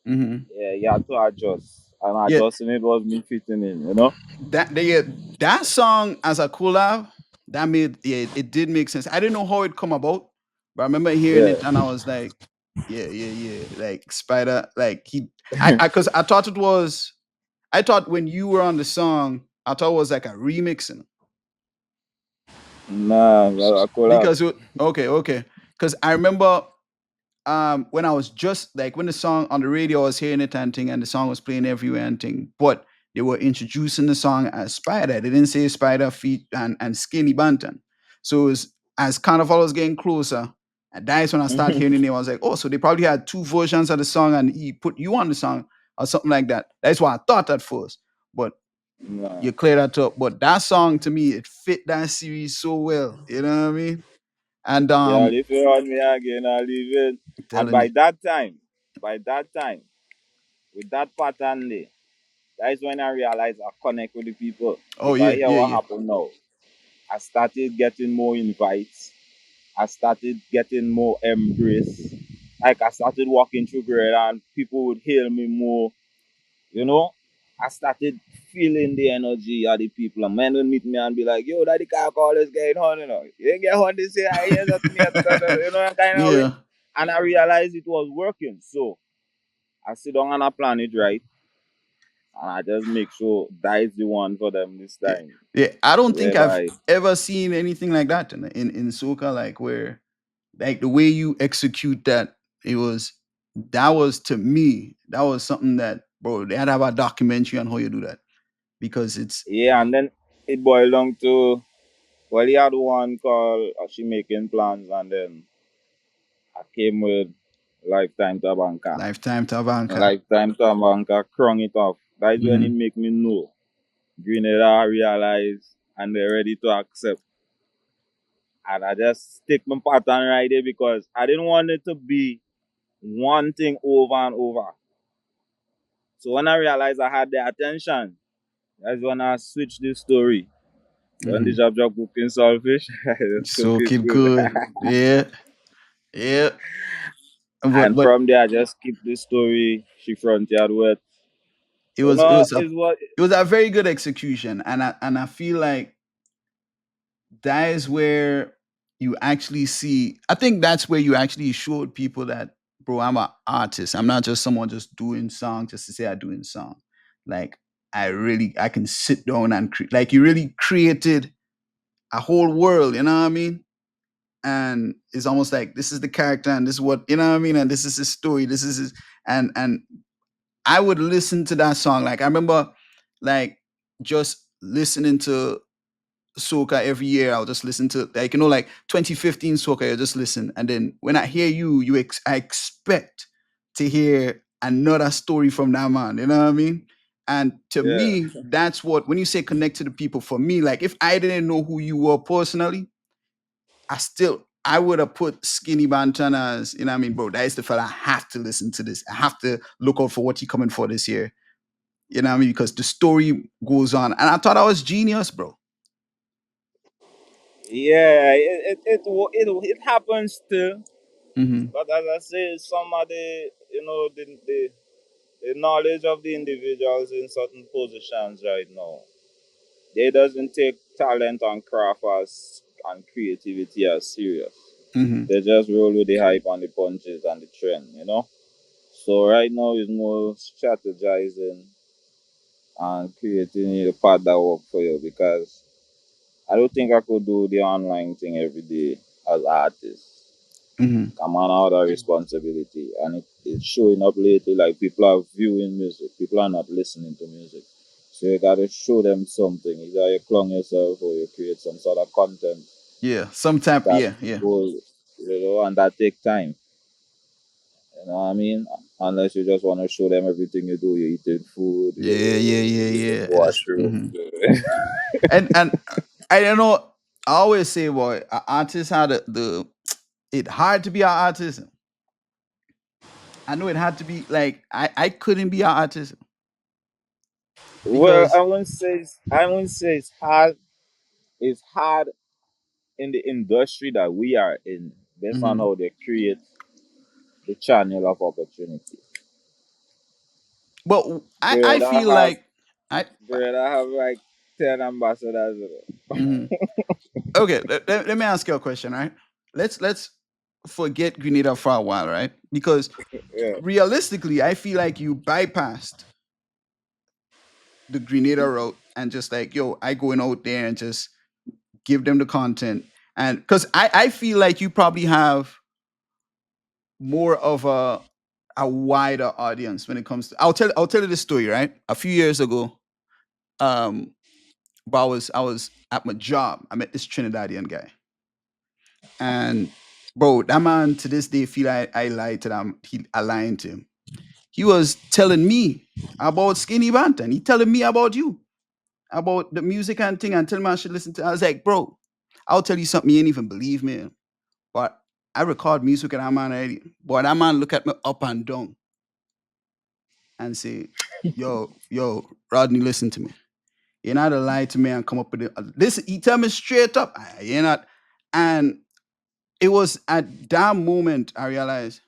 Mm-hmm. yeah, he had to adjust. And Yeah, adjusting it was me fitting in. that they that song as a collab, that made yeah, it did make sense. I didn't know how it come about, but I remember hearing Yeah. it and I was like, yeah, yeah, yeah. Like Spider, like I cause I thought it was I thought when you were on the song, I thought it was like a remixing. Nah, I collab. Because okay, okay. Because I remember when I was just like when the song on the radio I was hearing it and thing and the song was playing everywhere and thing, but they were introducing the song as Spider. They didn't say Spider feet and Skinny Banton. So it was, as Carnival was getting closer, and that's when I started hearing the name. I was like, oh, so they probably had two versions of the song and he put you on the song or something like that. That's what I thought at first. But Nah. you clear that up. But that song to me, it fit that series so well. You know what I mean? And Girl, if you on me again, I'll leave it. And telling you. by that time, with that pattern there, that is when I realized I connect with the people. Oh If I yeah, hear yeah, what yeah. happened now, I started getting more invites. I started getting more embrace. Like I started walking through Grenada and people would hail me more. You know, I started feeling the energy of the people. And men would meet me and be like, yo, that the car call is getting on, you know. You ain't get on this here, I hear nothing yet, you know, kind of way. Yeah. And I realized it was working. So I sit down and I plan it right. And I just make sure that is the one for them this Yeah, time. yeah. I don't think I've Whereby, ever seen anything like that in soca, like where like the way you execute that. It was that was to me that was something that bro they had to have a documentary on how you do that because it's yeah, and then it boiled down to, well, he had one called She Making Plans, and then I came with Lifetime Tabanka. lifetime Tavanka. Lifetime Tabanka, crung it off. That is when it Hmm. make me know. Grenada realize and they're ready to accept. And I just stick my pattern right there because I didn't want it to be one thing over and over. So when I realized I had the attention, that's when I switched the story. When the Hmm. job job cooking saltfish, I just cook So it keep good. good. Yeah, yeah. But And but from there I just keep the story she frontier with. it You was it know, was a is what it was a very good execution, and I feel like that is where you actually see. I think that's where you actually showed people that, bro, I'm an artist. I'm not just someone just doing song just to say I'm doing song. Like I can sit down and create. Like you really created a whole world. You know what I mean? And it's almost like this is the character, and this is what you know what I mean, and this is his story. This is his, and I would listen to that song. Like I remember, like just listening to soca every year. I'll just listen to like 2015 soca. I just listen, and then when I hear you, I expect to hear another story from that man. You know what I mean? And to yeah. me, that's what when you say connect to the people. For me, like if I didn't know who you were personally, I would have put Skinny Banton as you know what I mean, bro. That is the fella. I have to listen to this. I have to look out for what he coming for this year. You know what I mean? Because the story goes on, and I thought I was genius, bro. Yeah, it happens too. Hmm. But as I say, some of the knowledge of the individuals in certain positions right now, they doesn't take talent and craft as and creativity as serious. Hmm. They just roll with the hype and the punches and the trend. So right now is more strategizing and creating a path that work for you because I don't think I could do the online thing every day as artist. Hmm. I'm on other responsibility, and it's showing up lately. Like people are viewing music, people are not listening to music. So you gotta show them something. Either you clone yourself or you create some sort of content Yeah, sometime. that Yeah, yeah, goes, and that take time. You know what I mean? Unless you just want to show them everything you do, you're eating food, yeah, yeah, yeah, you're using yeah. the washroom. And I don't know. I always say, boy, an artist had the it hard to be an artist. I know it had to be like I couldn't be an artist Well, because I won't say it's hard. It's hard in the industry that we are in, based on mhm. how they create the channel of opportunity. But I Grade I feel have like I grade I have like 10 ambassadors. Hmm. Okay, let me ask you a question, right? Let's forget Grenada for a while, right? Because Yeah. realistically, I feel like you bypassed the Grenada route and just like, yo, I going out there and just give them the content. And because I feel like you probably have more of a wider audience when it comes to I'll tell you this story, right? A few years ago, um, but I was at my job. I met this Trinidadian guy. And bro, that man to this day feel I lied to them. I lying to him. He was telling me about Skinny Banton. He telling me about you, about the music and thing, and telling me I should listen to. I was like, bro, I'll tell you something you ain't even believe me. But I record music and that man already. Boy, that man look at me up and down and say, yo, Rodney, listen to me. You're not a lie to me and come up with it. Listen, he tell me straight up, you're not. And it was at that moment I realized,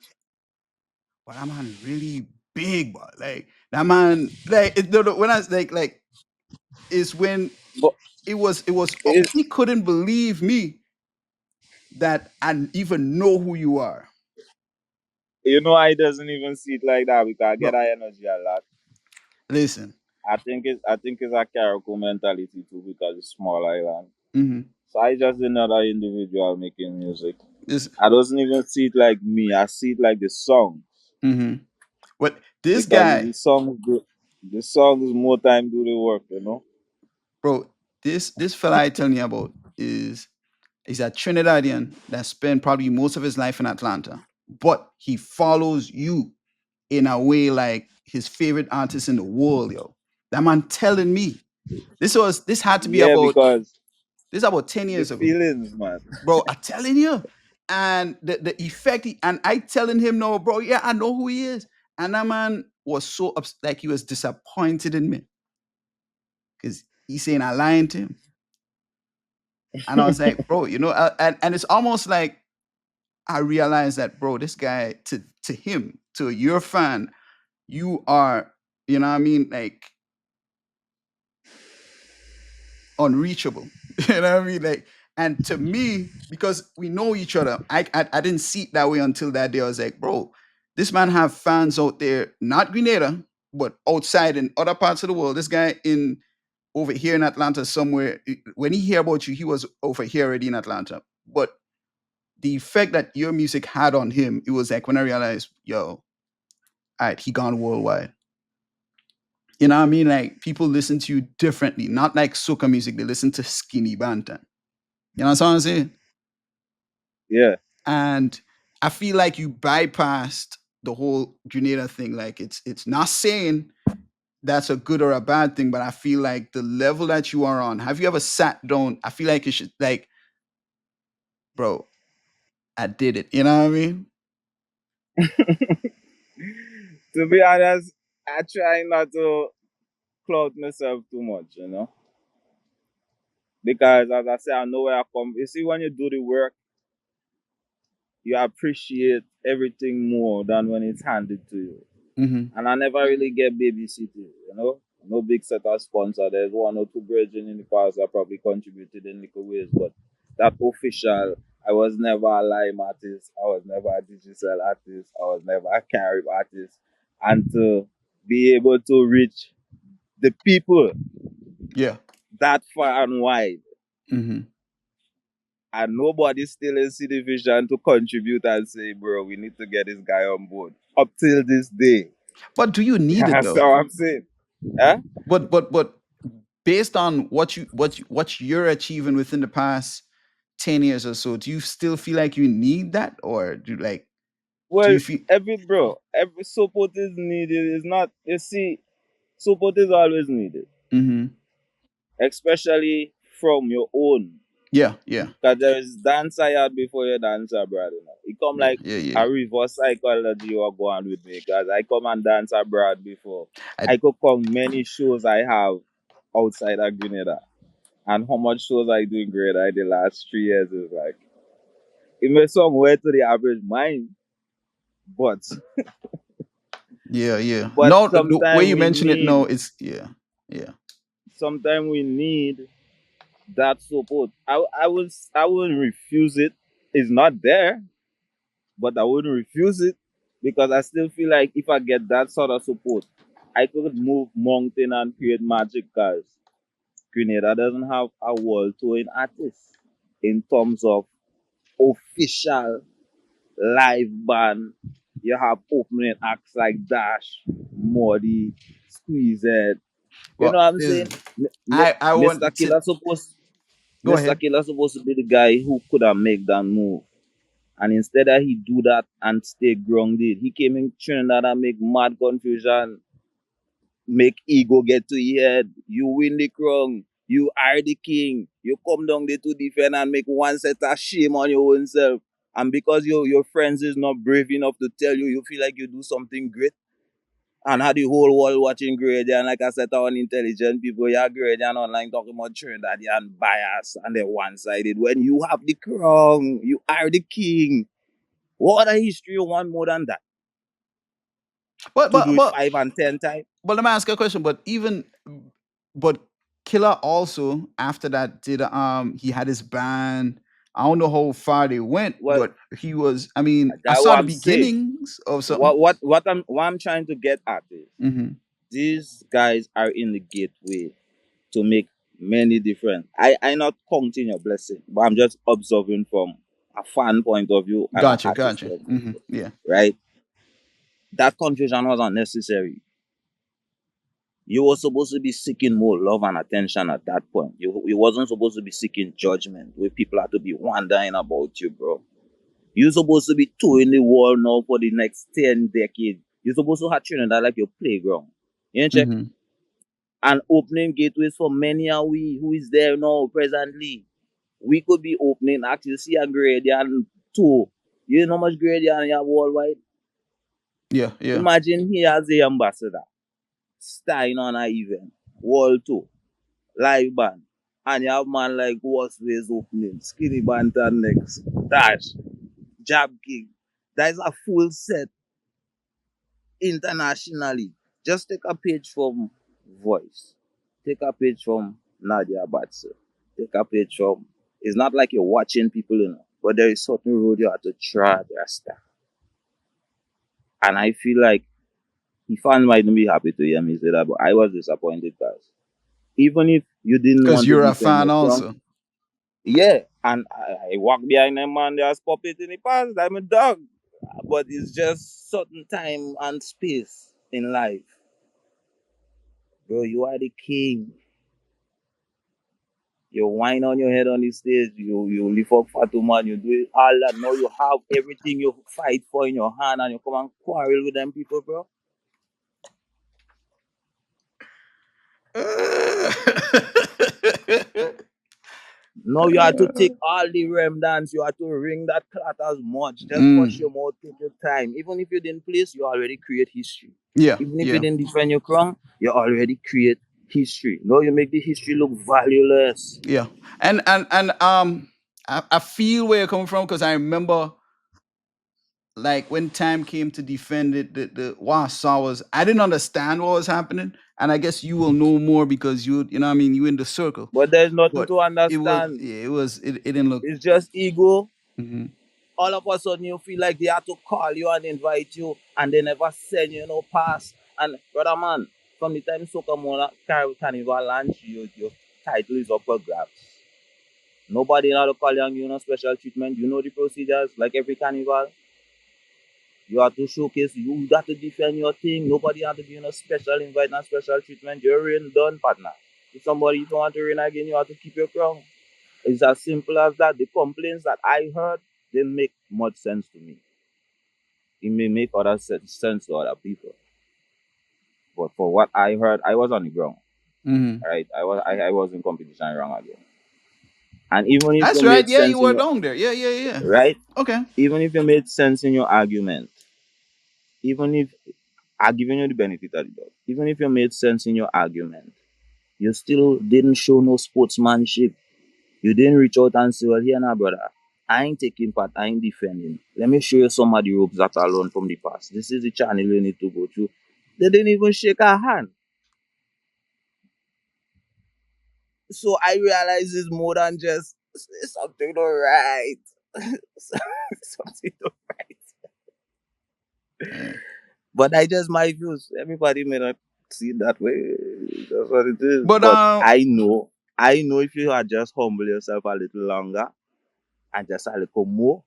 but that man really big, but like that man, like when I was like is when But it was it, he couldn't believe me that I even know who you are, I doesn't even see it like that because I get bro. that energy a lot. Listen, I think it's a Caribbean mentality too because it's small island. mm-hmm, So I just another individual making music. this, I doesn't even see it like me. I see it like the song mm-hmm. What this because guy, the songs more time do the work. bro, this fella I telling you about is a Trinidadian that spent probably most of his life in Atlanta, but he follows you in a way like his favorite artist in the world, yo. That man telling me this had to be Yeah, about because 10 the years ago, feelings, man. bro. I telling you, and the effect, and I telling him no, bro. Yeah, I know who he is, and that man was so like he was disappointed in me because he's saying I lying to him, and I was like, bro, and it's almost like I realized that, bro, this guy to him to your fan, you are, you know what I mean, like unreachable. You know what I mean? Like, and to me, because we know each other, I didn't see it that way until that day. I was like, bro, this man have fans out there, not Grenada, but outside in other parts of the world. This guy in over here in Atlanta somewhere. When he hear about you, he was over here already in Atlanta. But the effect that your music had on him, it was like when I realized, yo, all right, he gone worldwide. You know what I mean? Like people listen to you differently, not like soca music. They listen to Skinny Banton. You know what I'm saying? Yeah. And I feel like you bypassed the whole Grenada thing. Like it's not saying that's a good or a bad thing, but I feel like the level that you are on. Have you ever sat down? I feel like you should like, bro, I did it. You know what I mean? To be honest, I try not to cloud myself too much, because as I say, I know where I come. You see, when you do the work, you appreciate everything more than when it's handed to you. Mm-hmm. And I never really get babysitting. No big set of sponsor. There's one or two brethren in the past that probably contributed in little ways, but that official, I was never a lime artist. I was never a digital artist. I was never a carib artist. And to be able to reach the people Yeah. that far and wide, Mm-hmm. and nobody still in the vision to contribute and say, bro, we need to get this guy on board. Up till this day. But do you need it That's though? all I'm saying. Huh? But based on what you're achieving within the past 10 years or so, do you still feel like you need that, or do Well, you feel? every support is needed. It's not, you see, support is always needed, Mm-hmm. especially from your own. Yeah, yeah, Because there is dance I had before you dance abroad. It come yeah, like yeah, yeah. a reverse psychology you are going with me. Because I come and dance abroad before. I I could count many shows I have outside of Grenada. And how much shows I do in Grenada the last 3 years is like, it may somewhere to the average mind, but Yeah, yeah. but No, the way sometimes you we mention it, no, need it's yeah, yeah. sometimes we need that support. I wouldn't refuse it. It's not there, but I wouldn't refuse it because I still feel like if I get that sort of support, I could move mountain and create magic. Cause Grenada doesn't have a world touring artist in terms of official live band. You have opening acts like Dash, Morty, Squeezehead. You know Well, what I'm saying? is I Mr. wanted to Killer supposed go Mr. ahead. Killer supposed to be the guy who could have made that move. And instead of he do that and stay grounded, he came in Trinidad and make mad confusion, make ego get to your head. You win the crown. You are the king. You come down there to defend and make one set of shame on your own self. And because your friends is not brave enough to tell you, you feel like you do something great. And had the whole world watching Grenadian, like I said, on intelligent people, yeah, Grenadian online talking about Trinidadian bias and they're one-sided. When you have the crown, you are the king. What other history you want more than that? But To but do it but 5 and 10 times? but let me ask you a question. But Killer also after that did he had his band. I don't know how far they went, Well, but he was. I mean, I that's saw what the I'm saying. beginnings of something. What I'm trying to get at is Hmm. these guys are in the gateway to make many different. I not counting your blessing, but I'm just observing from a fan point of view and an Gotcha, artist gotcha. point of Hmm. view, Yeah, right? That confusion was unnecessary. You were supposed to be seeking more love and attention at that point. You wasn't supposed to be seeking judgment where people have to be wondering about you, bro. You're supposed to be touring the world now for the next 10 decades. You're supposed to have Trinidad like your playground. You know, check? hmm, And opening gateways for many are we who is there now presently. We could be opening actually see a Grenadian tour. You know how much Grenadian you have worldwide? yeah, yeah. Imagine he as the ambassador, starting on an event, world tour, live band. And you have man like What's Ways opening, Skinny Banton next, Dash, Jab King. That is a full set internationally. Just take a page from Voice. Take a page from Nadia Batsa. Take a page from. It's not like you're watching people, but there is certain road you have to try their stuff. And I feel like he fans might not be happy to hear me say that, but I was disappointed, guys. Even if you didn't Because want to you're a defend fan your crown, also. yeah. And I walk behind them man, they just pop it in the past. I'm a dog. But it's just certain time and space in life. Bro, you are the king. You whine on your head on the stage, you lift up Fatu man, you do it all that. Now you have everything you fight for in your hand and you come and quarrel with them people, bro. Now you have to take all the remnants, you have to ring that cloth as much. Just watch Mm, your mouth, take your time. Even if you didn't place, you already create history. yeah, Even if you yeah, didn't defend your crown, you already create history. Now you make the history look valueless. yeah. And I feel where you're coming from because I remember like when time came to defend it, the what I saw was I didn't understand what was happening, and I guess you will know more because you know what I mean you in the circle, But there's nothing but to it was understand. yeah, it didn't look. It's just ego. Hmm. All of a sudden you feel like they have to call you and invite you and they never send you no pass. And brother man, from the time Soca Carnival launch, your title is up for grabs. Nobody now to call you and give you no special treatment. You know the procedures, like every carnival. You have to showcase, you got to defend your thing. Nobody have to give you no special invite and special treatment. You're in done, partner. If you want to reign again, you have to keep your crown. It's as simple as that. The complaints that I heard didn't make much sense to me. It may make other sense to other people. But for what I heard, I was on the ground. Hmm. Right? I was in competition wrong again. And even if That's you right. made Yeah, you sense in were your down there. Yeah, yeah, yeah. right, Okay. even if you made sense in your argument, even if I'm giving you the benefit of the doubt, even if you made sense in your argument, you still didn't show no sportsmanship. You didn't reach out and say, well, here now, brother. I ain't taking part, I ain't defending. Let me show you some of the ropes that I learned from the past. This is the channel you need to go through. They didn't even shake our hand. So I realize it's more than just something not right. Something not right. Yeah. But I just my views. Everybody may not see it that way. That's what it is. But But I know if you had just humble yourself a little longer and just a little more,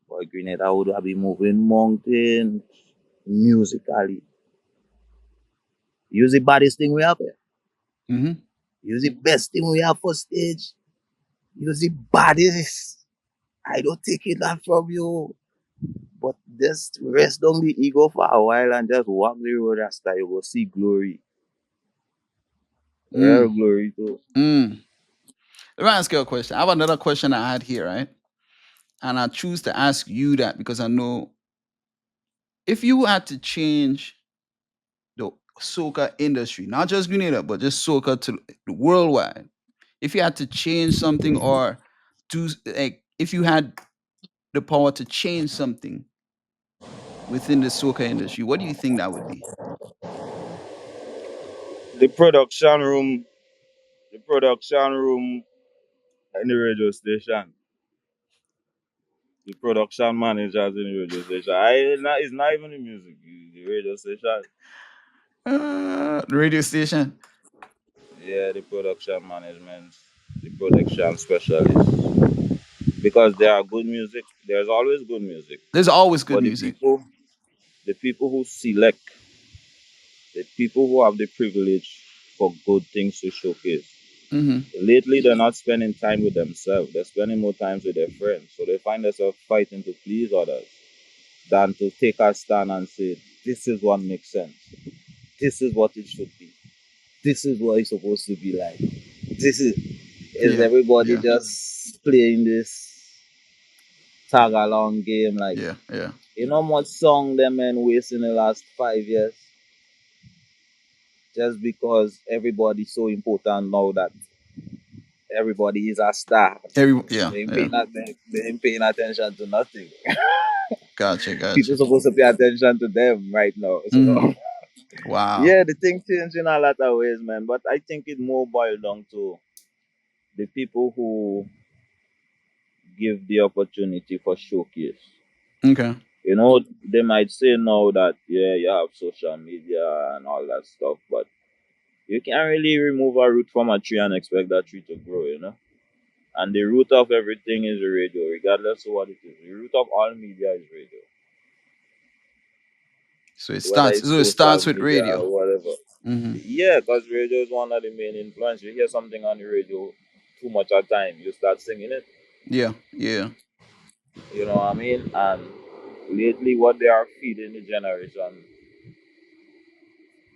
boy, Grenada would have been moving mountains musically. Use the baddest thing we have here. hmm Use the best thing we have for stage. Use the baddest. I don't take it that from you. But just rest on the ego for a while and just walk the road after you will see glory. Real mm, glory too. mm. Let me ask you a question. I have another question I had here, right? And I choose to ask you that because I know if you had to change the soca industry, not just Grenada, but just soca to worldwide, if you had to change something or do like if you had the power to change something within the soca industry, what do you think that would be? The production room, the production room in the radio station. The production managers in the radio station. It's not even the music, the radio station. The radio station. Yeah, the production management, the production specialists. Because there are good music, there's always good music. There's always good But music. the people who select, the people who have the privilege for good things to showcase. hmm Lately, they're not spending time with themselves. They're spending more time with their friends. So they find themselves fighting to please others than to take a stand and say, this is what makes sense. This is what it should be. This is what it's supposed to be like. This is Yeah, everybody yeah, just playing this tag along game like yeah, yeah, you know how much song them men waste in the last 5 years just because everybody's so important now that everybody is a star. yeah, yeah. They ain't paying attention to nothing. Gotcha, People gotcha. supposed to pay attention to them right now. hmm So Wow. yeah, the thing changed in a lot of ways, man. But I think it more boiled down to the people who give the opportunity for showcase. Okay. You know, they might say now that yeah, you have social media and all that stuff, but you can't really remove a root from a tree and expect that tree to grow, you know. And the root of everything is the radio, regardless of what it is. The root of all media is radio, So it whether starts. it's So it social starts with media radio. or whatever. hmm Yeah, because radio is one of the main influence. You hear something on the radio too much at time, you start singing it. Yeah, yeah, You know what I mean? And lately, what they are feeding the generation,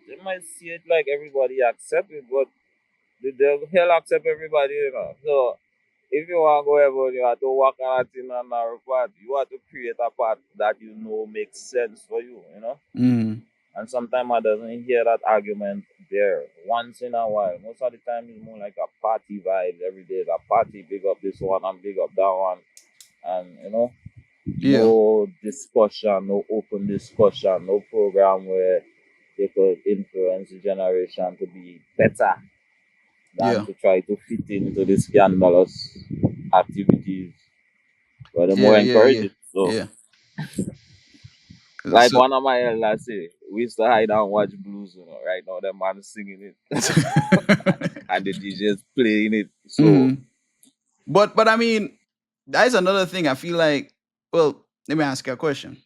they might see it like everybody accept it, but the hell accept everybody, you know. So if you want to go ever, you have to work on a thing on our part. You have to create a path that you know makes sense for you, you know. hmm And sometimes I doesn't hear that argument there once in a while. Most of the time it's more like a party vibe. Every day is a party, big up this one and big up that one. And you know, yeah, no discussion, no open discussion, no program where they could influence the generation to be better than yeah, to try to fit into the scandalous activities. But the more yeah, yeah, encourage yeah, it. So yeah. like So, one of my elders say, we used to hide and watch blues, you know. Right now the man is singing it and the DJ is playing it. So hmm but I mean, that is another thing. I feel like. Well, let me ask you a question.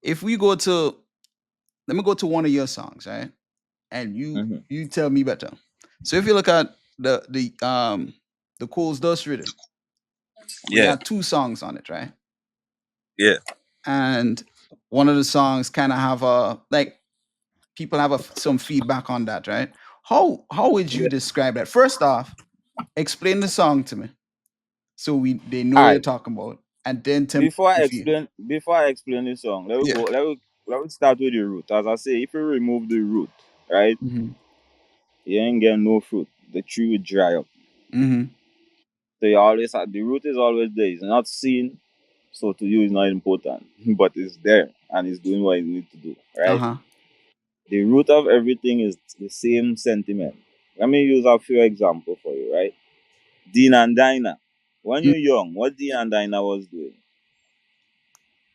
If we go to, let me go to one of your songs, right? And mhm. you tell me better. So if you look at the Coles Dust Rhythm, we Yeah, had two songs on it, right? yeah, And one of the songs kind of have a like people have some feedback on that, right? How would you yeah. describe that? First off, explain the song to me so we they know All what you're right. talking about, and then tell me if you Before I explain this song, yeah. let me start with the root. As I say, if you remove the root, right, hmm you ain't get no fruit. The tree will dry up. hmm So you always have the root is always there. It's not seen, so to you it's not important. But it's there and it's doing what it needs to do. Uh Right? huh. The root of everything is the same sentiment. let me use a few examples for you, right? Dean and Dinah. When Mm. you're young, what Dean and Dinah was doing?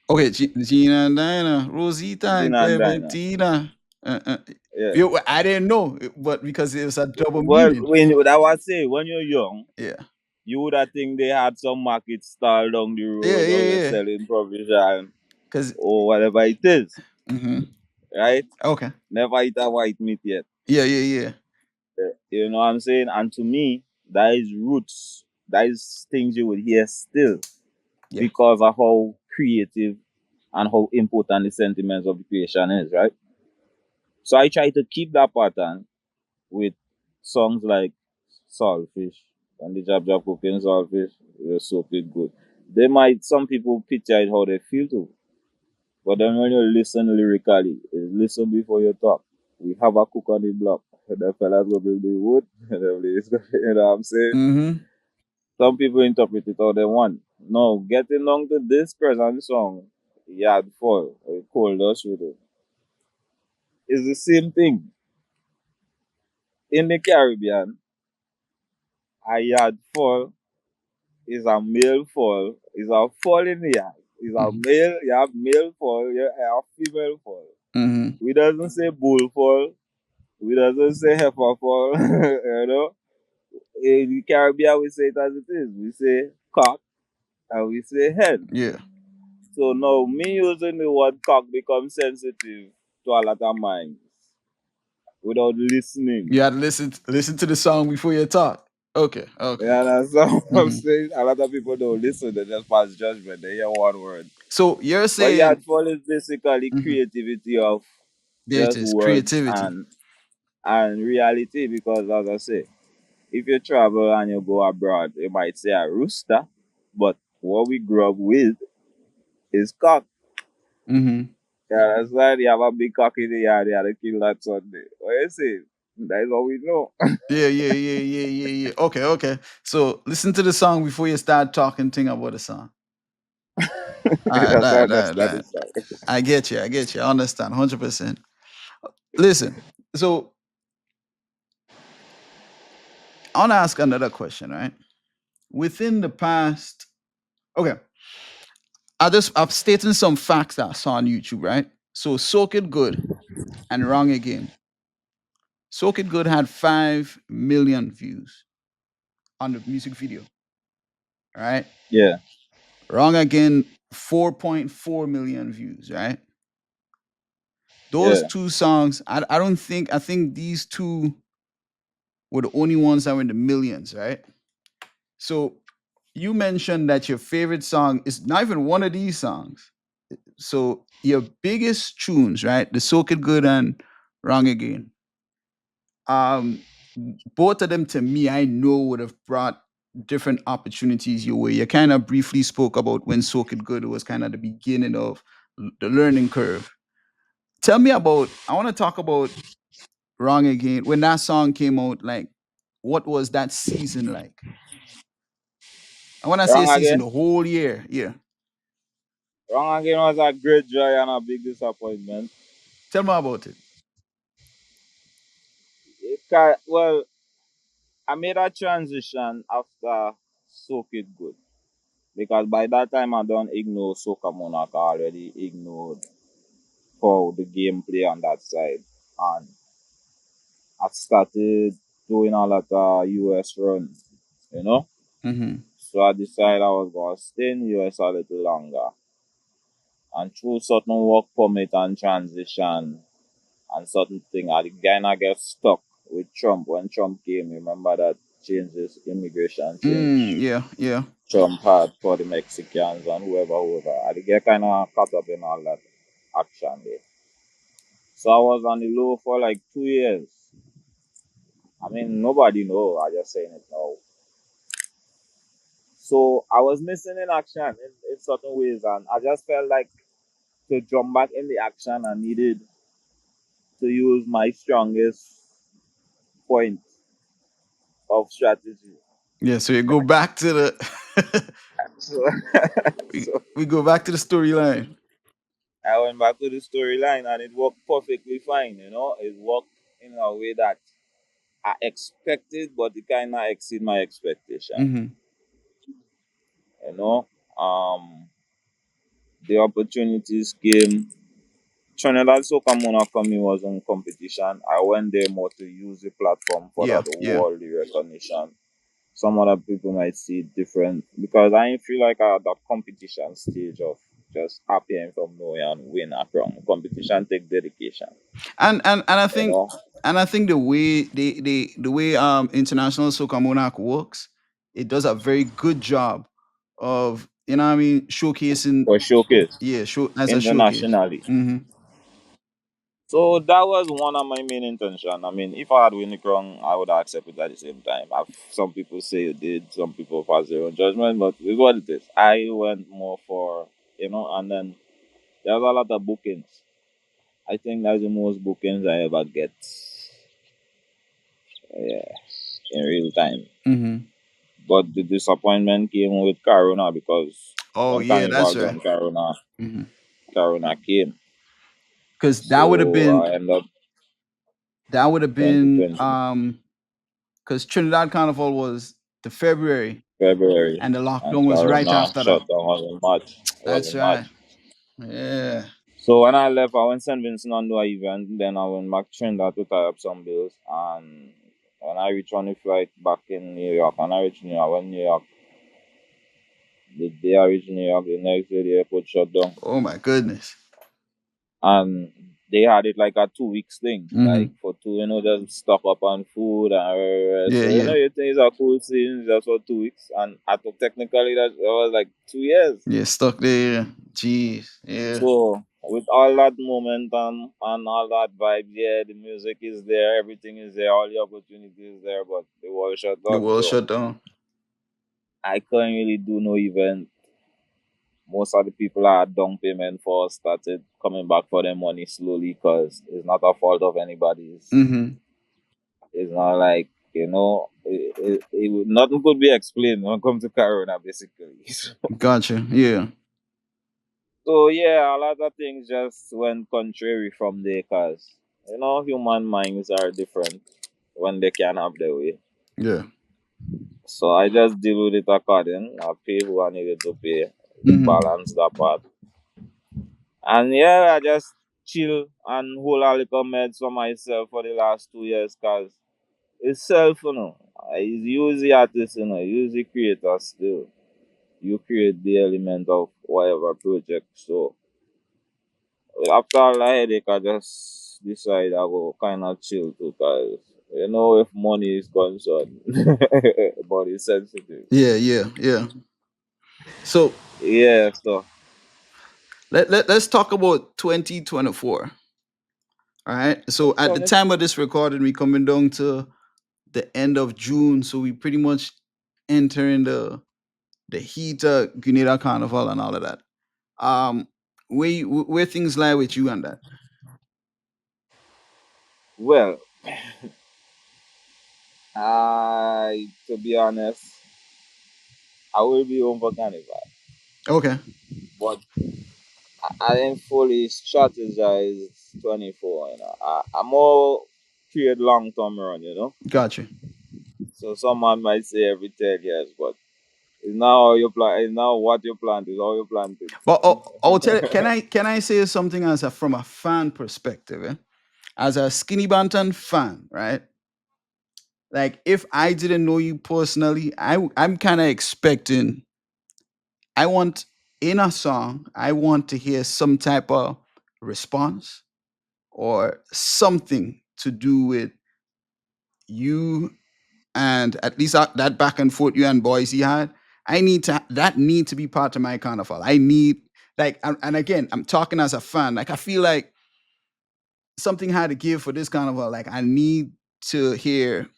Okay, Gina and Diana, Rosita Dean and and Dinah. Clementina. Uh, uh, Yeah. I didn't know, but because it was a double Well, meaning. when I was say when you're young, Yeah, you would have think they had some market stall down the yeah, road or yeah, they're yeah. selling provision Because or whatever it is, right? okay, Never eat a white meat yet. yeah, yeah, yeah, You know what I'm saying? And to me, that is roots. That is things you would hear still yeah, because of how creative and how important the sentiments of the creation is, right? So I try to keep that pattern with songs like Saltfish and the Jab Jab cooking Saltfish, soak it good. They might, some people picture it how they feel to, but then when you listen lyrically, listen before you talk. We have a cook on the block. The fellas go bring the wood. The ladies go, you know what I'm saying? mm-hmm, Some people interpret it how they want. No, getting down to this present song, Yard Fall, or Cold Dust Rhythm, is the same thing. In the Caribbean, a yard fall is a male fall, is a fall in the yard. Is a mm-hmm, male, you have male fall, you have female fall. mm-hmm. We doesn't say bull fall, we doesn't say heifer fall, you know. In the Caribbean, we say it as it is. We say cock and we say hen. Yeah, So now me using the word cock becomes sensitive to a lot of minds without listening. you had to listen to the song before you talk. Okay, You okay. understand what I'm Mm-hmm. saying? A lot of people don't listen, they just pass judgment. They hear one word. So you're But saying Yardfall is basically mhm, creativity of there it just is, words creativity. and reality because as I say, if you travel and you go abroad, you might say a rooster, but what we grew up with is cock. Mm-hmm. Yeah, that's why they have a big cock in the yard, they had to kill that Sunday. What you say? That is what we know. Yeah, yeah, yeah, yeah, yeah, yeah. Okay, okay. So listen to the song before you start talking thing about the song. All That's how I right, all right, all understand right. it. Sir. I get you. I get you. I understand 100%. Listen, so I want to ask another question, right? Within the past, okay, I'm stating some facts that I saw on YouTube, right? So Soak It Good and Wrong Again. Soak It Good had 5 million views on the music video, right? Yeah, Wrong Again, 4.4 million views, right? Those yeah. two songs, I don't think, I think these two were the only ones that were in the millions, right? So you mentioned that your favorite song is not even one of these songs. So your biggest tunes, right? The Soak It Good and Wrong Again. Um, both of them to me, I know would have brought different opportunities your way. You kind of briefly spoke about when Soak It Good was kind of the beginning of the learning curve. Tell me about, I want to talk about Wrong Again. When that song came out, like, what was that season like? And when I say Wrong season, again. the whole year, yeah. Wrong again was a great joy and a big disappointment. Tell me about it. Well, I made a transition after Soak It Good because by that time I don't ignore Soca Monarch. I already ignored how the gameplay on that side, and I started doing a lot of US runs, you know. Mm-hmm. So I decided I was gonna stay in US a little longer, and through certain work permit and transition and certain thing, I kind of get stuck with Trump when Trump came. Remember that changes, immigration change. Yeah, yeah. Trump had for the Mexicans and whoever. I did get kind of caught up in all that action there. So I was on the low for like 2 years. I mean, nobody know. I just saying it now. So I was missing in action in certain ways, and I just felt like to jump back in the action, I needed to use my strongest point of strategy. Yeah, so you go back to the So, so we go back to the storyline. I went back to the storyline, and it worked perfectly fine. You know, it worked in a way that I expected, but it kind of exceed my expectation. Mm-hmm. You know, um, the opportunities came. Trinidad Soca Monarch for me was in competition. I went there more to use the platform for Yeah, that yeah. worldly recognition. Some other people might see it different because I ain't feel like I had that competition stage of just appearing from nowhere and win a crown. Competition take dedication, And I you think know. the way the way International Soca Monarch works, it does a very good job of, you know what I mean, showcasing, For showcase yeah, show as a showcase. internationally. Mm-hmm. So that was one of my main intention. I mean, if I had win the crown, I would accept it at the same time. Some people say you did, some people pass their own judgment, but it's what it is. I went more for, and then there's a lot of bookings. I think that's the most bookings I ever get, yeah, in real time. Mm-hmm. But the disappointment came with Corona because Oh when yeah, Carnival that's right. done, Corona, Mm-hmm. Corona came. Because So I end up that would have been 2020 because Trinidad Carnival was the February, February, and the and lockdown was right Corona after that. shut down was in March. It was That's in right. March. Yeah. So when I left, I went St. Vincent and do an event. Then I went back to Trinidad to tie up some bills. And when I reached on the flight back in New York, when I reached New York, when New York, the day I reached New York, the next day the airport shut down. Oh my goodness. And they had it like a 2 weeks thing, Mm-hmm. like for two, just stock up on food and Yeah, so yeah. you think it's a cool season just for 2 weeks, and I thought technically that was like 2 years. Yeah, stuck there. Jeez. Yeah. So with all that momentum and all that vibe, yeah, the music is there, everything is there, all the opportunities there, but the world shut The down. world So shut down. I couldn't really do no event. Most of the people I had down payment for started coming back for their money slowly because it's not a fault of anybody's. Mm-hmm. It's not like, nothing could be explained when it comes to Corona, basically. Gotcha. Yeah. So, yeah, a lot of things just went contrary from there because, human minds are different when they can have their way. Yeah. So I just deal with it according. I pay who I needed to pay, Mm-hmm. balance that part. And yeah, I just chill and hold a little meds for myself for the last 2 years because it's self, I use the artist, use the creator still. You create the element of whatever project. So after all the headache, I just decide I go kind of chill too because, if money is concerned, body is sensitive. Yeah, yeah, yeah. So Yeah, so let's talk about 2024. All right. So at the 20, time of this recording, we coming down to the end of June. So we pretty much entering the heat of Grenada Carnival and all of that. Um, where things lie with you on that? well, to be honest, I will be home for Carnival, Okay, but I didn't fully strategize 24. I'm more create long term run. gotcha. So someone might say every 10 years, but it's now how you plan. It's now what you plant is how you plant But I'll tell you, it. can I say something as a from a fan perspective? As a Skinny Banton fan, right? Like if I didn't know you personally, I'm kind of expecting. I want in a song, I want to hear some type of response or something to do with you, and at least that back and forth you and Boise had. I need to that need to be part of my carnival. I need like and again, I'm talking as a fan. Like I feel like something had to give for this carnival. Like I need to hear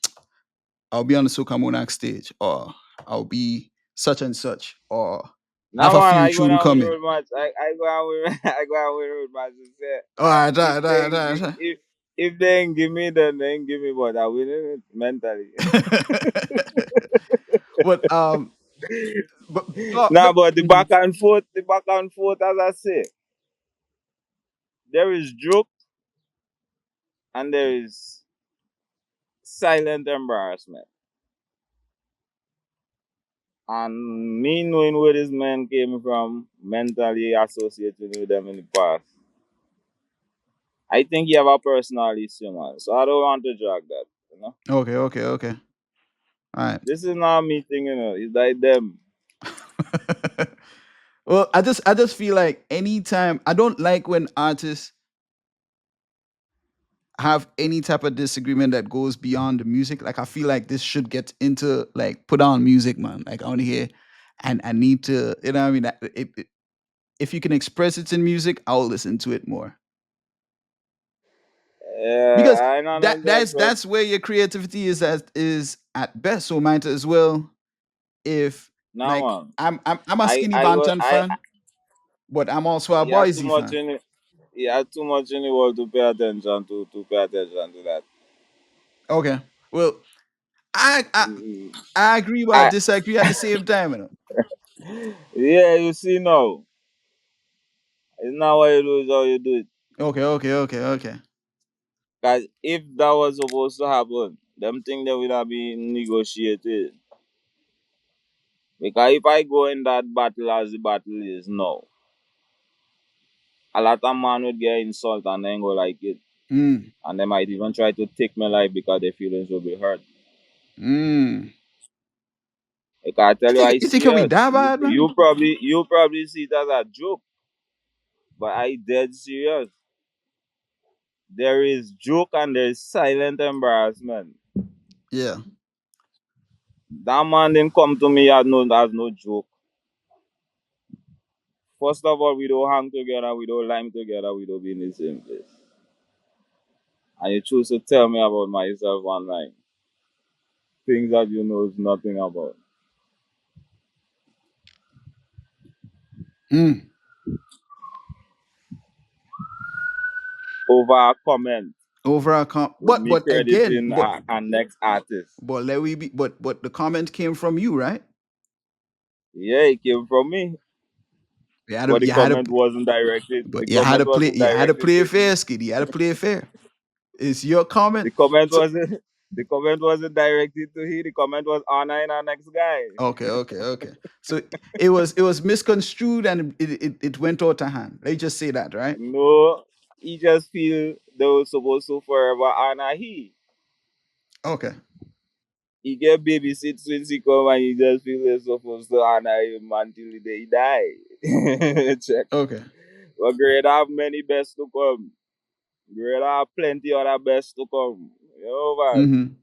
I'll be on the Soca Monarch stage, or I'll be such and such, or I have Now a man, few I go tune down with coming. road match. I go out with I go out with road match and say, All right, if they that, ain't if they ain't give me, then they ain't give me. But I win it mentally. that. but but, Nah, but mhm. the back and forth, as I say, there is joke and there is silent embarrassment. And me knowing where this man came from, mentally associated with them in the past, I think he have a personal issue, man. So I don't want to drag that, you know. Okay, okay, okay. All right. This is not me thing, you know. It's like them. Well, I just feel like anytime I don't like when artists have any type of disagreement that goes beyond the music. Like I feel like this should get into like put on music, man. Like I want to hear, and I need to, you know, what I mean, if you can express it in music, I'll listen to it more because Yeah, I know that, but that's where your creativity is at best. So might as well if no, like man. I'm a Skinny I go, Banton fan, but I'm also a you have too Boise much fan. in it. You have too much in the world to pay attention to pay attention to that. Okay, well I I, Mm, I agree but I, disagree at the same time. yeah, you see now. It's not what you do, it's how you do it. Okay, okay, okay, okay. Cause if that was supposed to happen, them things that would have been negotiated. Because if I go in that battle as the battle is now, a lot of man would get insult and then go like it. Mm. And they might even try to take my life because their feelings will be hurt. Mm. Because I tell you, I You think it'll be serious. that bad, man? You probably see it as a joke, but I dead serious. There is joke and there is silent embarrassment. Yeah. That man didn't come to me as no joke. First of all, we don't hang together, we don't lime together, we don't be in the same place. And you choose to tell me about myself online. Things that you know is nothing about. Mm. Over a comment Overall, with but me again, crediting a next artist. let we be, but the comment came from you, right? Yeah, it came from me. But You had to, the but comment wasn't you had to directed play to it me. fair, Skid. You had to play it fair. It's your comment. The comment So wasn't the comment wasn't directed to he. The comment was Anna and our next guy. okay, okay, okay. So it was misconstrued and it went out of hand. Let's just say that, right? No, he just feel they were supposed to forever honor he. Okay, He get babysit since he come and he just feel they're supposed to honor him until the day he die. Check. okay. But great have many best to come. Great have plenty other best to come. You know, man. Mm-hmm.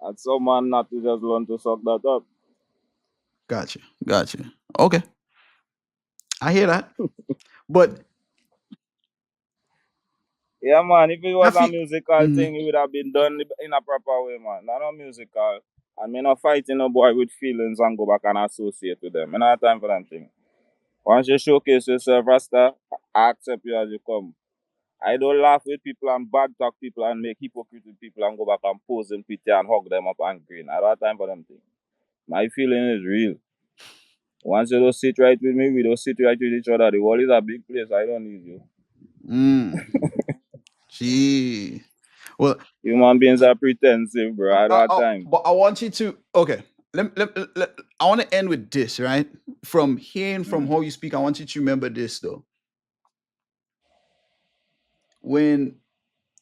And some man not to just learn to suck that up. Gotcha, gotcha. Okay, I hear that. But Yeah, man, if it I was a feel. musical Mm-hmm. thing, it would have been done in a proper way, man. Not a musical. I mean, not fighting a boy with feelings and go back and associate with them. I don't have time for them thing. Once you showcase yourself, Rasta, I accept you as you come. I don't laugh with people and bad talk people and make hypocrite with people and go back and pose in pity and hug them up and grin. I don't have time for them things. My feeling is real. Once you don't sit right with me, we don't sit right with each other. The world is a big place. I don't need you. Mm. Gee. Well, Human beings are pretensive, bro. I don't have time. but I want you to. Okay. I want to end with this, right? From hearing from Mm. how you speak, I want you to remember this though. When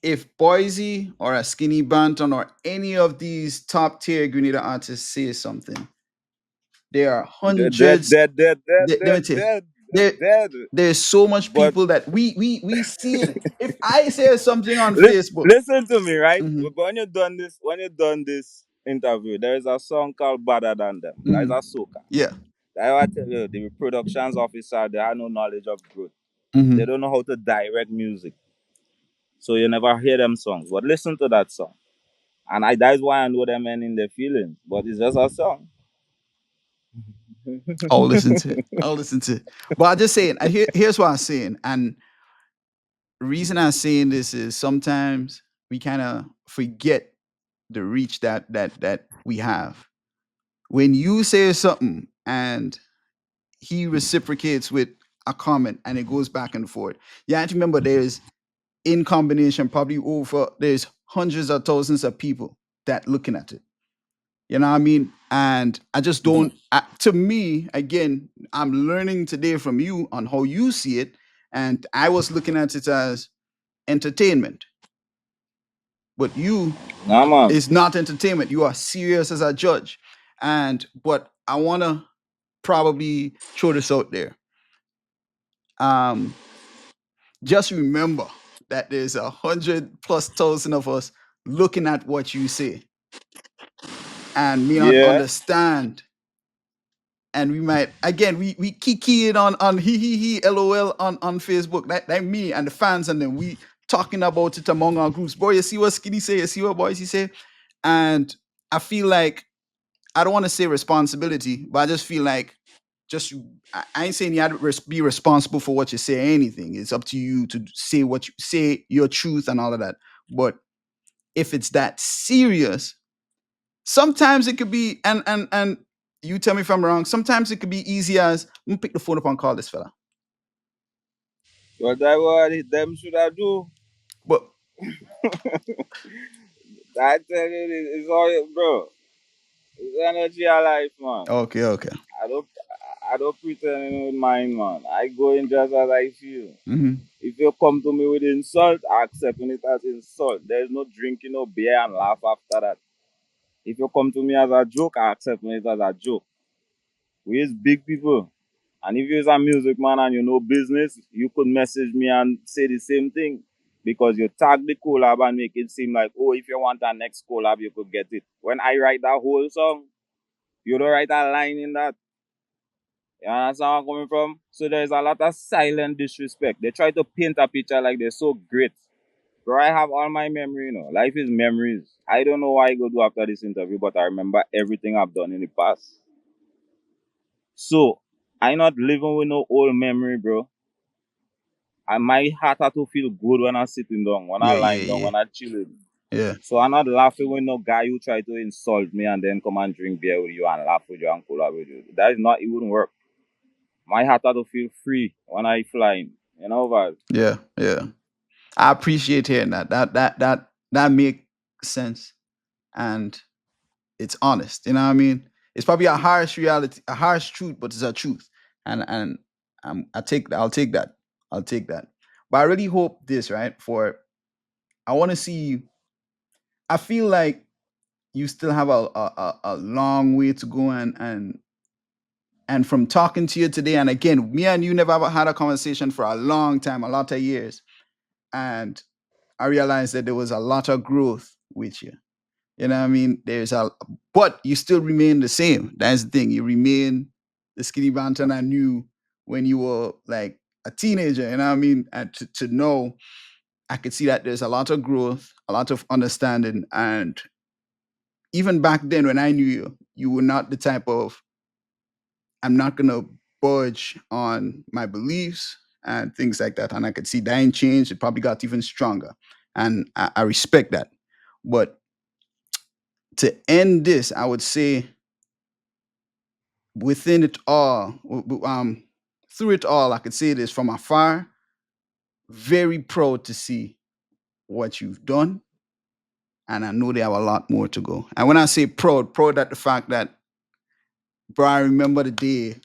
if Boise or a Skinny Banton or any of these top tier Grenada artists say something, there are They're dead, hundreds. dead, dead, dead, Let dead, me tell you, dead, there dead. there's so much But people that we see it. If I say something on li- Facebook, listen to me, right? hmm When you done this interview, there is a song called "Better Than Them." That is hmm a soca. yeah, That I tell you, the productions officer they have no knowledge of growth. They hmm don't know how to direct music, so you never hear them songs. But listen to that song, and that's why I know them men in their feelings. But it's just a song. I'll listen to it. I'll listen to it. But I'm just saying, here's what I'm saying. And reason I'm saying this is sometimes we kind of forget the reach that we have. When you say something and he reciprocates with a comment and it goes back and forth. You have to remember there's in combination probably over there's hundreds of thousands of people that looking at it. You know what I mean? And I just don't. To me, again, I'm learning today from you on how you see it, and I was looking at it as entertainment, but you Nah, man. is not entertainment. You are serious as a judge, and but I want to probably throw this out there. Um, just remember that there's 100+ thousand of us looking at what you say and may not Yeah. understand. And we might again we kiki it on he lol on Facebook. That me and the fans, and then we talking about it among our groups. Boy, you see what Skinny say, you see what Boys he say. And I feel like I don't want to say responsibility, but I just feel like just I ain't saying you had to be responsible for what you say or anything. It's up to you to say what you say, your truth and all of that. But if it's that serious, sometimes it could be, and you tell me if I'm wrong. Sometimes it could be easy as I'm gonna pick the phone up and call this fella. What I what them should I do? But I tell you, it's all, bro. It's energy of life, man. okay, okay. I don't, I don't pretend with mine, man. I go in just as I feel. Hmm. If you come to me with insult, I accept it as insult. There's no drinking no beer and laugh after that. If you come to me as a joke, I accept it as a joke. We is big people. And if you're a music man and you know business, you could message me and say the same thing. Because you tag the collab and make it seem like, oh, if you want a next collab, you could get it. When I write that whole song, you don't write a line in that. You understand where I'm coming from? So there's a lot of silent disrespect. They try to paint a picture like they're so great. Bro, I have all my memory, you know. Life is memories. I don't know why I go do after this interview, but I remember everything I've done in the past. So I not living with no old memory, bro. And my heart had to feel good when I'm sitting down, when I Yeah, yeah, lying down, yeah, when I chilling. yeah, So I'm not laughing with no guy who try to insult me and then come and drink beer with you and laugh with you and collab with you. That is not, it wouldn't work. My heart had to feel free when I flying. You know, but yeah, yeah. I appreciate hearing that. That makes sense, and it's honest. You know what I mean? It's probably a harsh reality, a harsh truth, but it's a truth. And I take I'll take that. I'll take that. But I really hope this, right? For I want to see you. I feel like you still have a long way to go, and from talking to you today, and again, me and you never ever had a conversation for a long time, a lot of years. And I realized that there was a lot of growth with you. You know what I mean? But you still remain the same. That's the thing. You remain the skinny Banton I knew when you were like a teenager. You know what I mean? And to know, I could see that there's a lot of growth, a lot of understanding. And even back then when I knew you, you were not the type of, I'm not going to budge on my beliefs and things like that. And I could see that ain't changed. It probably got even stronger. And I respect that. But to end this, I would say within it all, through it all, I could say this from afar, very proud to see what you've done. And I know they have a lot more to go. And when I say proud, proud at the fact that, bro, I remember the day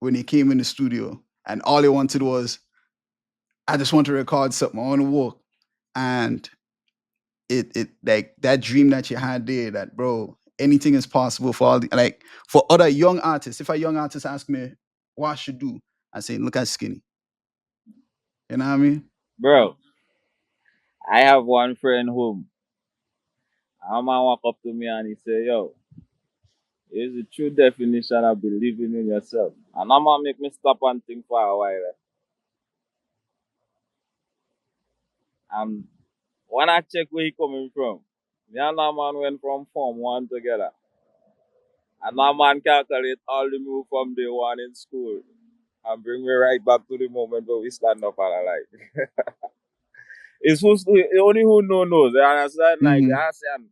when they came in the studio and all they wanted was, I just want to record something. I want to walk. And it like that dream that you had there, that bro, anything is possible for all the, like for other young artists. If a young artist ask me what I should do, I say look at Skinny. You know what I mean? bro, I have one friend whom a man walk up to me and he say, yo, here's the true definition of believing in yourself. And that man make me stop and think for a while. And when I check where he coming from, me and that man went from Form 1 together. And that man calculate all the move from day one in school and bring me right back to the moment where we stand up and alive. It's the only who knows. You understand? Like Mm-hmm. I said,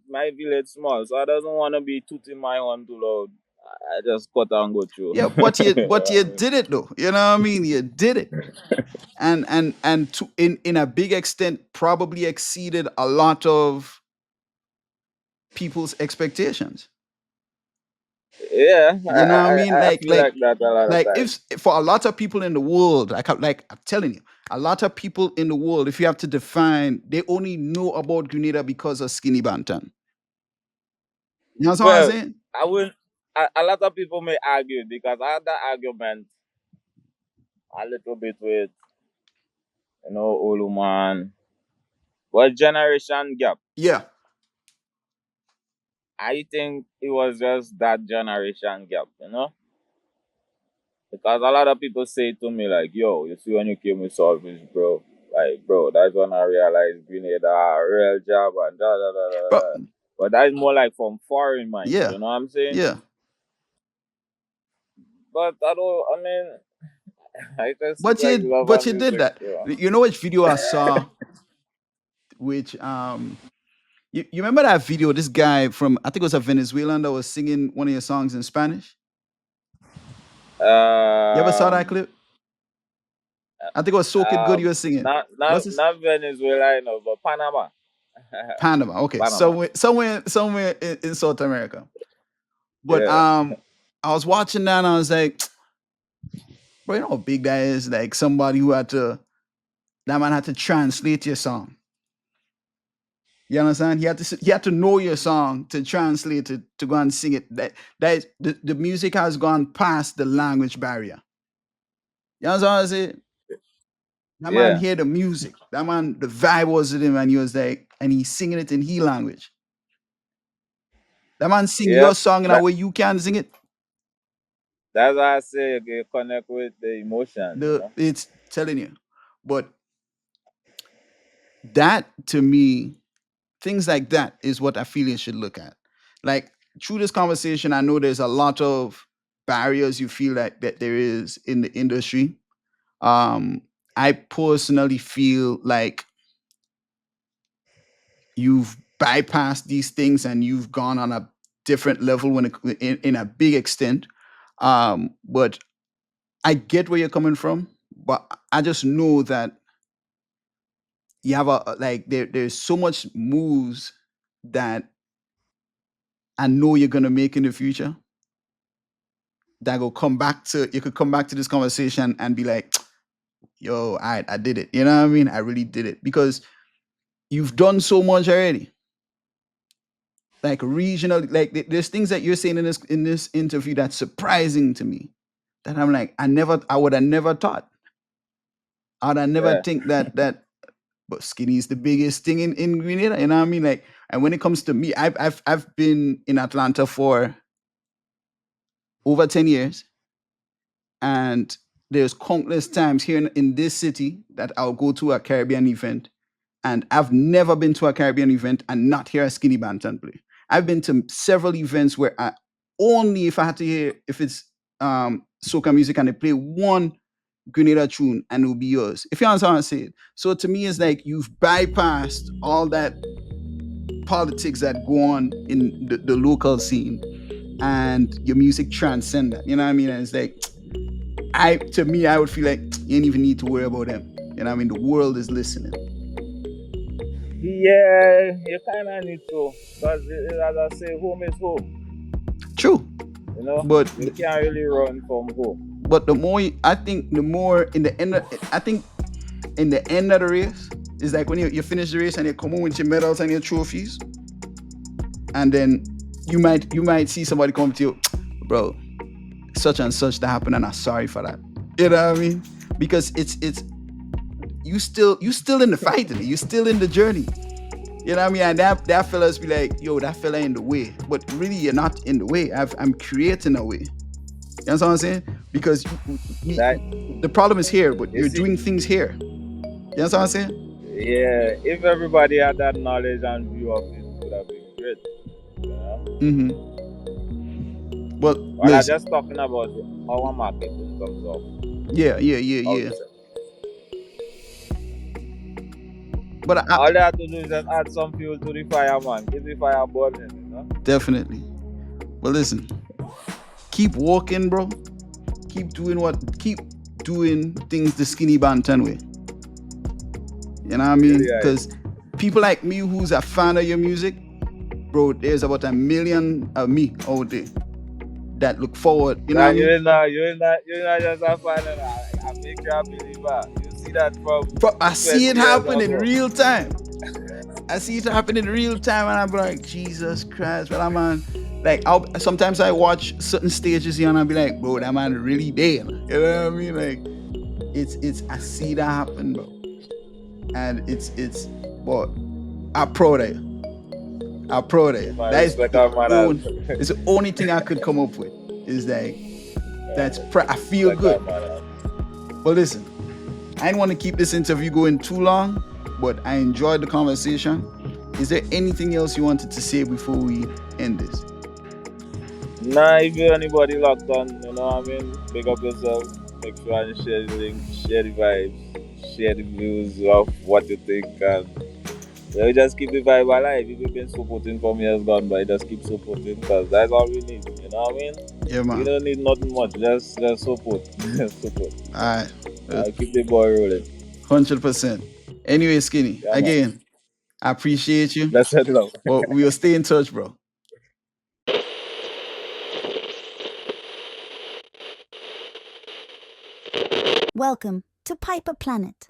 my village small, so I doesn't want to be tooting my horn too loud. I just cut and go through. Yeah, but you did it though. You know what I mean? You did it. And to in a big extent probably exceeded a lot of people's expectations. Yeah, You know what I mean? I feel like that a lot of Like times. if for a lot of people in the world, like I'm telling you, a lot of people in the world, if you have to define, they only know about Grenada because of Skinny Banton. You know what I'm Well, saying? I will. A lot of people may argue because I had that argument a little bit with Oluman. What generation gap? Yeah. I think it was just that generation gap, because a lot of people say to me like, "Yo, you see when you came with Salvage, bro, like, bro, that's when I realized Grenada a real job and da da da da But da." But that is more like from foreign minds, yeah. you know what I'm saying? Yeah. But I don't. I mean, I just But like you love but and you did music, that. You know which video I saw, which you remember that video, this guy from I think it was a Venezuelan that was singing one of your songs in Spanish? You ever saw that Um, clip? I think it was Soak It Good you were singing. not not What's this? not Venezuela, but Panama. Panama. Okay. Panama. Somewhere in South America. But Yeah, I was watching that and I was like, bro, you know how big that is? Like somebody who had to that man had to translate your song. You understand? He had to know your song to translate it to go and sing it. That is, the music has gone past the language barrier. You understand what I'm saying? That man yeah, hear the music. That man, the vibe was with him, and he was like, and he's singing it in he language. That man sing yeah. your song in a That way you can sing it. that's why I say you connect with the emotions. It's telling you. But that to me, things like that is what I feel you should look at. Like through this conversation, I know there's a lot of barriers you feel that there is in the industry. Um, I personally feel like you've bypassed these things and you've gone on a different level in a big extent. But I get where you're coming from, but I just know that you have like there's so much moves that I know you're gonna make in the future that will come back to you could come back to this conversation and be like, yo, I did it. You know what I mean? I really did it because you've done so much already. Like regional, like there's things that you're saying in this interview that's surprising to me. That I'm like, I would have never thought. I would have never Yeah, think that but skinny is the biggest thing in Grenada. You know what I mean? Like, and when it comes to me, I've been in Atlanta for over 10 years. And there's countless times here in this city that I'll go to a Caribbean event. And I've never been to a Caribbean event and not hear a Skinny Banton play. I've been to several events where only if I had to hear if it's soca music and they play one Grenada tune and it'll be yours. If you understand what I'm saying. So to me, it's like you've bypassed all that politics that go on in the local scene and your music transcend that. You know what I mean? And it's like to me, I would feel like you ain't even need to worry about them. You know what I mean? The world is listening. yeah. You kind of need to, because as I say, home is home. True. But You can't really run from home. the more I think the more in the end I think in the end of the race is like when you finish the race and you come home with your medals and your trophies, and then you might see somebody come to you, bro, such and such that happened and I'm sorry for that. You know what I mean? Because it's you still in the fight, you still in the journey. You know what I mean? And that fella's be like, yo, that fella in the way. But really, you're not in the way. I'm creating a way. You know what I'm saying? Because That the problem is here, but you you're see, doing things here. You know what I'm saying? yeah. If everybody had that knowledge and view of it, it would have been great. You know. Mm-hmm. Well, Well, I'm listen. just talking about our market in terms of Yeah, yeah, yeah, how to yeah. sell. But All they have to do is just add some fuel to the fire, man. Keep the fire burning. definitely. But listen, keep walking, bro. Keep doing things the Skinny Banton way. You know what I mean? Really, Because people like me who's a fan of your music, bro, there's about a million of me out there that look forward. You know what I and mean? you're not just a fan, and I make you a believer. You see that from But I 20 see it years happen in ago. real time. I see it happen in real time, and I'm like, Jesus Christ, but I'm on. Like, sometimes I watch certain stages here, and I'll be like, bro, that man really there. You know what I mean? Like, it's I see that happen, bro, and but I'm proud of you. I'm proud of you. My That is respect the our manners. it's the only thing I could come up with is like I feel Respect our good. manners. But listen, I didn't want to keep this interview going too long, but I enjoyed the conversation. Is there anything else you wanted to say before we end this? Nah, if you anybody locked on, you know what I mean? Pick up yourself, make sure and share the link, share the vibes, share the views of what you think, and just keep the vibe alive. If you've been supporting from years gone by, just keep supporting because that's all we need. You know what I mean? Yeah, We man. don't need nothing much. Just support. Just support. All right. Keep the ball rolling. 100%. Anyway, Skinny, Yeah, man. again, I appreciate you. Let's settle up. But we'll stay in touch, bro. Welcome to PiperPlanet.